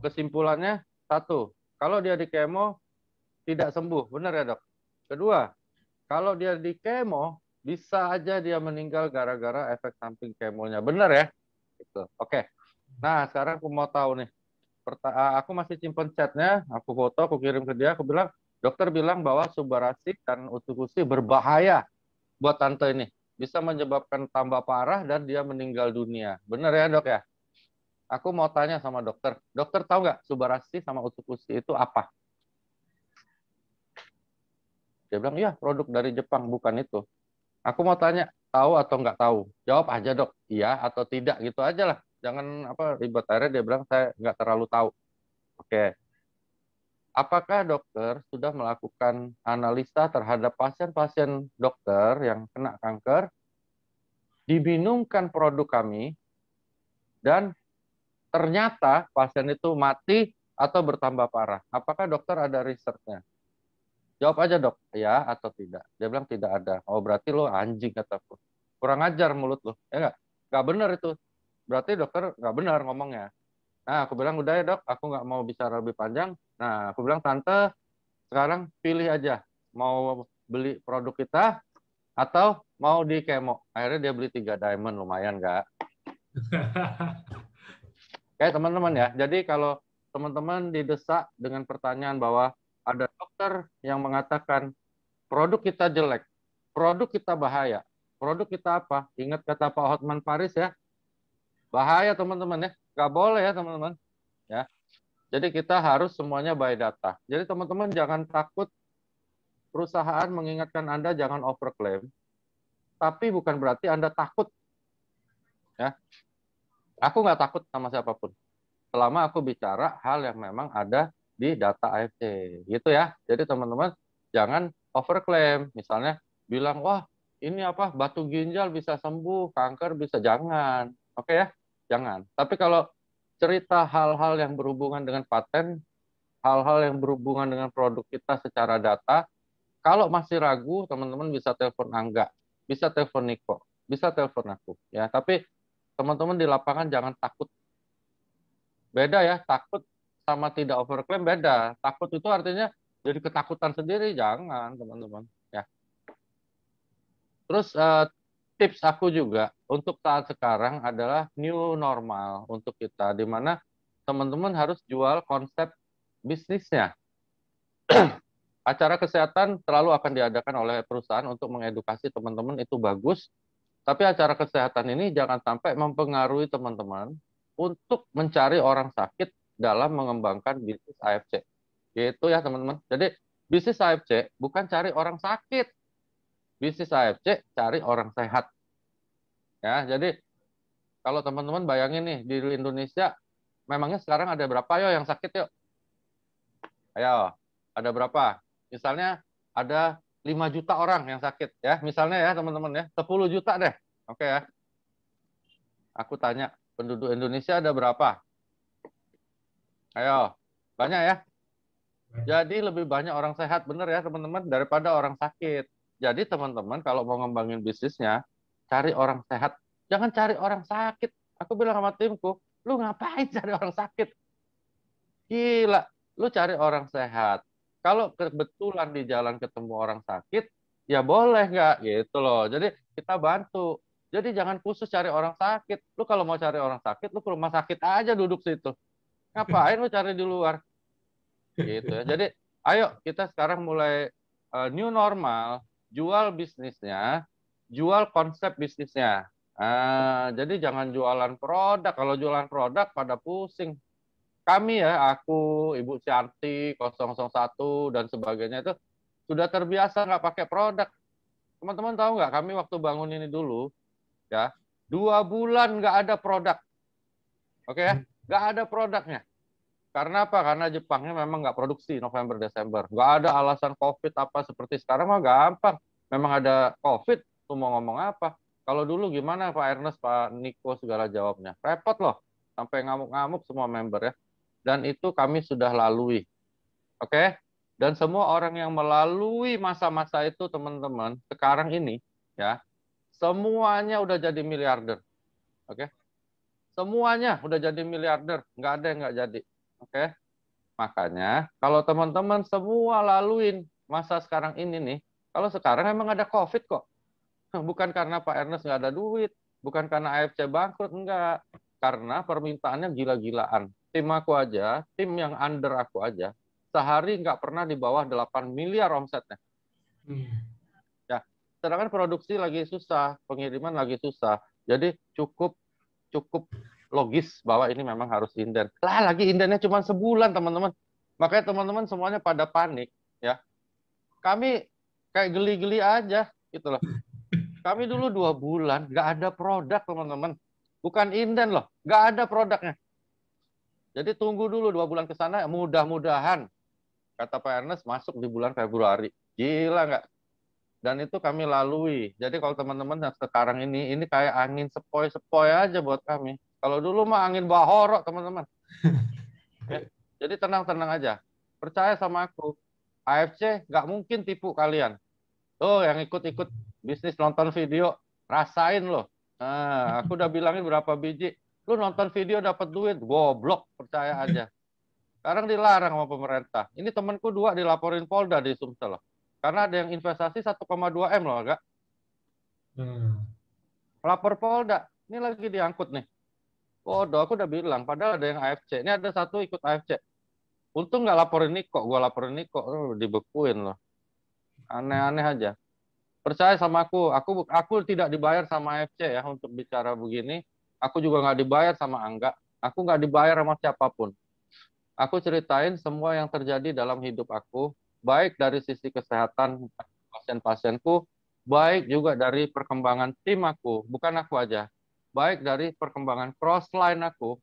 kesimpulannya satu, kalau dia di kemo tidak sembuh, benar ya dok? Kedua, kalau dia di kemo bisa aja dia meninggal gara-gara efek samping kemonya, benar ya? Gitu. Oke. Nah sekarang aku mau tahu nih, aku masih simpen chatnya, aku foto, aku kirim ke dia, aku bilang, dokter bilang bahwa subarasi dan usukusi berbahaya buat tante ini, bisa menyebabkan tambah parah dan dia meninggal dunia, benar ya dok ya? Aku mau tanya sama dokter. Dokter tahu nggak Subarasi sama Utsukushi itu apa? Dia bilang, iya produk dari Jepang, bukan itu. Aku mau tanya, tahu atau nggak tahu? Jawab aja dok, iya atau tidak gitu aja lah. Jangan apa ribet akhirnya dia bilang saya nggak terlalu tahu. Oke, apakah dokter sudah melakukan analisa terhadap pasien-pasien dokter yang kena kanker, diminumkan produk kami, dan ternyata pasien itu mati atau bertambah parah? Apakah dokter ada risetnya? Jawab aja dok, ya atau tidak. Dia bilang tidak ada. Oh berarti lo anjing kataku. Kurang ajar mulut lo, ya nggak? Nggak benar itu. Berarti dokter nggak benar ngomongnya. Nah aku bilang udah ya dok, aku nggak mau bicara lebih panjang. Nah aku bilang tante sekarang pilih aja mau beli produk kita atau mau di kemo. Akhirnya dia beli 3 diamond, lumayan nggak? Kayak teman-teman ya. Jadi kalau teman-teman didesak dengan pertanyaan bahwa ada dokter yang mengatakan produk kita jelek, produk kita bahaya, produk kita apa? Ingat kata Pak Hotman Paris ya, bahaya teman-teman ya, nggak boleh ya teman-teman. Ya, jadi kita harus semuanya by data. Jadi teman-teman jangan takut, perusahaan mengingatkan Anda jangan overclaim, tapi bukan berarti Anda takut. Ya, aku nggak takut sama siapapun. selama aku bicara hal yang memang ada di data AFC. Gitu ya. Jadi teman-teman jangan overclaim. Misalnya bilang, wah ini apa, batu ginjal bisa sembuh, kanker bisa. Jangan. Oke ya? Jangan. Tapi kalau cerita hal-hal yang berhubungan dengan paten, hal-hal yang berhubungan dengan produk kita secara data, kalau masih ragu, teman-teman bisa telepon Angga, bisa telepon Niko, bisa telepon aku. Ya, tapi teman-teman di lapangan jangan takut. Beda ya, takut sama tidak overclaim beda. Takut itu artinya jadi ketakutan sendiri, jangan teman-teman. Ya. Terus tips aku juga untuk saat sekarang adalah new normal untuk kita, di mana teman-teman harus jual konsep bisnisnya. Acara kesehatan selalu akan diadakan oleh perusahaan untuk mengedukasi teman-teman, itu bagus. Tapi acara kesehatan ini jangan sampai mempengaruhi teman-teman untuk mencari orang sakit dalam mengembangkan bisnis AFC. Gitu ya teman-teman. Jadi bisnis AFC bukan cari orang sakit. Bisnis AFC cari orang sehat. Ya, jadi kalau teman-teman bayangin nih di Indonesia, memangnya sekarang ada berapa yo yang sakit yuk? Ayo, ada berapa? Misalnya ada 5 juta orang yang sakit ya. Misalnya ya teman-teman ya, 10 juta deh. Oke ya. Aku tanya, penduduk Indonesia ada berapa? Ayo, banyak ya? Jadi lebih banyak orang sehat, bener ya teman-teman, daripada orang sakit. Jadi teman-teman kalau mau ngembangin bisnisnya, cari orang sehat. Jangan cari orang sakit. Aku bilang sama timku, lu ngapain cari orang sakit? Gila, lu cari orang sehat. Kalau kebetulan di jalan ketemu orang sakit, ya boleh nggak gitu loh. Jadi kita bantu. Jadi jangan khusus cari orang sakit. Lu kalau mau cari orang sakit, lu ke rumah sakit aja duduk situ. Ngapain lu cari di luar? Gitu ya. Jadi ayo kita sekarang mulai new normal, jual bisnisnya, jual konsep bisnisnya. Jadi jangan jualan produk. Kalau jualan produk pada pusing. Kami ya, aku, Ibu Sianti, 001, dan sebagainya itu sudah terbiasa nggak pakai produk. Teman-teman tahu nggak, kami waktu bangun ini dulu, ya, 2 bulan nggak ada produk. Oke ya, nggak ada produknya. Karena apa? Karena Jepangnya memang nggak produksi November Desember. Nggak ada alasan COVID apa seperti sekarang mah gampang. Memang ada COVID, tuh mau ngomong apa? Kalau dulu gimana Pak Ernest, Pak Niko segala jawabnya. Repot loh, sampai ngamuk-ngamuk semua member ya. Dan itu kami sudah lalui. Oke? Dan semua orang yang melalui masa-masa itu teman-teman, sekarang ini ya, semuanya udah jadi miliarder. Oke? Semuanya udah jadi miliarder, nggak ada yang nggak jadi. Oke? Makanya kalau teman-teman semua laluin masa sekarang ini nih, kalau sekarang emang ada COVID kok. Bukan karena Pak Ernest nggak ada duit, bukan karena AFC bangkrut, enggak. Karena permintaannya gila-gilaan. Tim aku aja, tim yang under aku aja, sehari nggak pernah di bawah 8 miliar omsetnya. Ya, sedangkan produksi lagi susah, pengiriman lagi susah. Jadi cukup cukup logis bahwa ini memang harus inden. Lah, lagi indennya cuma sebulan, teman-teman. Makanya teman-teman semuanya pada panik, ya. Kami kayak geli-geli aja, gitu loh. Kami dulu 2 bulan nggak ada produk, teman-teman. Bukan inden loh, nggak ada produknya. Jadi tunggu dulu 2 bulan ke sana, mudah-mudahan, kata Pak Ernest, masuk di bulan Februari. Gila nggak? Dan itu kami lalui. Jadi kalau teman-teman yang sekarang ini kayak angin sepoi-sepoi aja buat kami. Kalau dulu mah angin bahorok, teman-teman. Ya. Jadi tenang-tenang aja. Percaya sama aku. AFC nggak mungkin tipu kalian. Tuh yang ikut-ikut bisnis nonton video, rasain loh. Nah, aku udah bilangin berapa biji. Lu nonton video dapat duit, goblok, percaya aja. Sekarang dilarang sama pemerintah. Ini temanku 2 dilaporin Polda di Sumsel loh. Karena ada yang investasi 1,2 M loh, agak. Lapor Polda. Ini lagi diangkut nih. Bodoh, aku udah bilang. Padahal ada yang AFC. Ini ada satu ikut AFC. Untung nggak laporin Niko. Gue laporin Niko. Dibekuin loh. Aneh-aneh aja. Percaya sama aku. Aku tidak dibayar sama AFC ya untuk bicara begini. Aku juga nggak dibayar sama Angga. Aku nggak dibayar sama siapapun. Aku ceritain semua yang terjadi dalam hidup aku, baik dari sisi kesehatan pasien-pasienku, baik juga dari perkembangan tim aku, bukan aku aja, baik dari perkembangan crossline aku,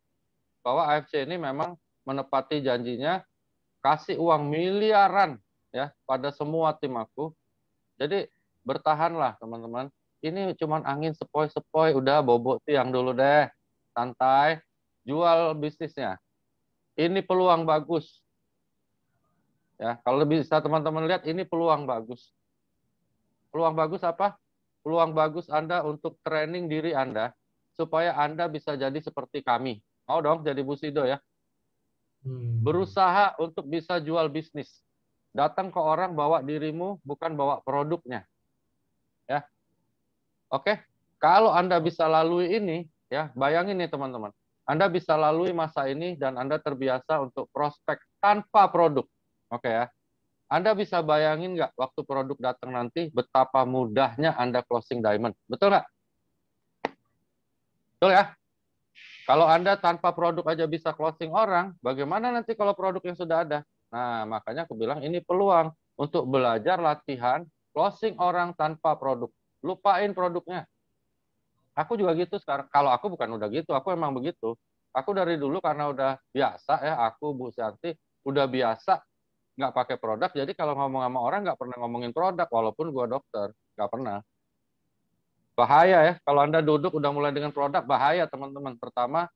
bahwa AFC ini memang menepati janjinya kasih uang miliaran ya pada semua tim aku. Jadi bertahanlah teman-teman. Ini cuman angin sepoi-sepoi, udah bobok tiang dulu deh. Santai, jual bisnisnya. Ini peluang bagus. Ya, kalau bisa teman-teman lihat ini peluang bagus. Peluang bagus apa? Peluang bagus Anda untuk training diri Anda supaya Anda bisa jadi seperti kami. Mau dong jadi Busido ya. Berusaha untuk bisa jual bisnis. Datang ke orang bawa dirimu, bukan bawa produknya. Ya. Oke. Kalau Anda bisa lalui ini, ya, bayangin nih teman-teman. Anda bisa lalui masa ini dan Anda terbiasa untuk prospek tanpa produk. Oke ya. Anda bisa bayangin nggak waktu produk datang nanti betapa mudahnya Anda closing diamond. Betul nggak? Betul ya? Kalau Anda tanpa produk aja bisa closing orang, bagaimana nanti kalau produk yang sudah ada? Nah, makanya aku bilang ini peluang untuk belajar latihan closing orang tanpa produk. Lupain produknya. Aku juga gitu sekarang. Kalau aku bukan udah gitu, aku emang begitu. Aku dari dulu karena udah biasa ya, aku Bu Santi udah biasa nggak pakai produk. Jadi kalau ngomong sama orang nggak pernah ngomongin produk, walaupun gua dokter, nggak pernah. Bahaya ya, kalau Anda duduk udah mulai dengan produk, bahaya teman-teman. Pertama,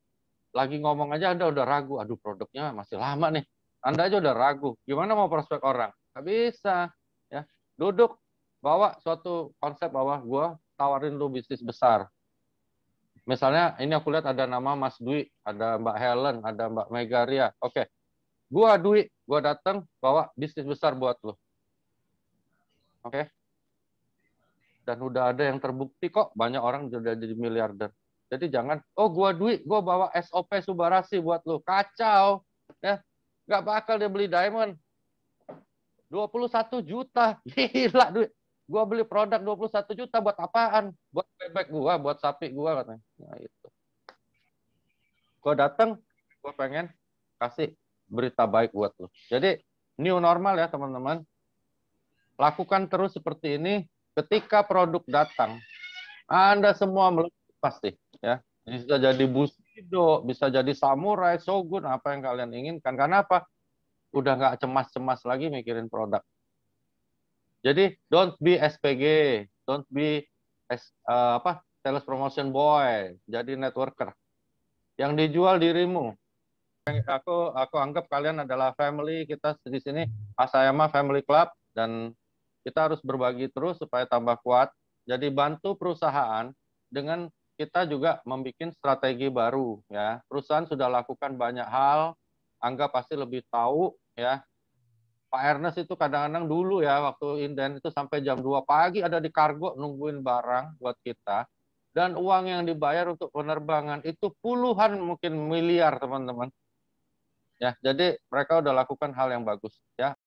lagi ngomong aja Anda udah ragu, aduh produknya masih lama nih. Anda aja udah ragu, gimana mau prospek orang? Nggak bisa. Ya, duduk, bawa suatu konsep bahwa gua tawarin lu bisnis besar. Misalnya ini aku lihat ada nama Mas Dwi, ada Mbak Helen, ada Mbak Megaria. Oke, gua Dwi, gua datang bawa bisnis besar buat lu. Oke. Dan udah ada yang terbukti kok, banyak orang sudah jadi miliarder. Jadi jangan, oh gua Dwi, gua bawa SOP Subarasi buat lu. Kacau. Ya, nggak bakal dia beli diamond. 21 juta. Gila duit. Gua beli produk 21 juta buat apaan? Buat bebek gua, buat sapi gua katanya. Nah, itu. Gua datang, gua pengen kasih berita baik buat lu. Jadi new normal ya teman-teman. Lakukan terus seperti ini. Ketika produk datang, Anda semua melebihi pasti. Ya, bisa jadi Bushido, bisa jadi samurai, shogun, apa yang kalian inginkan. Karena apa? Udah nggak cemas-cemas lagi mikirin produk. Jadi don't be SPG, don't be sales promotion boy, jadi networker. Yang dijual dirimu. Aku anggap kalian adalah family, kita di sini Asayama Family Club dan kita harus berbagi terus supaya tambah kuat. Jadi bantu perusahaan dengan kita juga membuat strategi baru ya. Perusahaan sudah lakukan banyak hal, Angga pasti lebih tahu ya. Pak Ernest itu kadang-kadang dulu ya waktu inden itu sampai jam 2 pagi ada di kargo nungguin barang buat kita. Dan uang yang dibayar untuk penerbangan itu puluhan mungkin miliar teman-teman. Ya, jadi mereka udah lakukan hal yang bagus ya.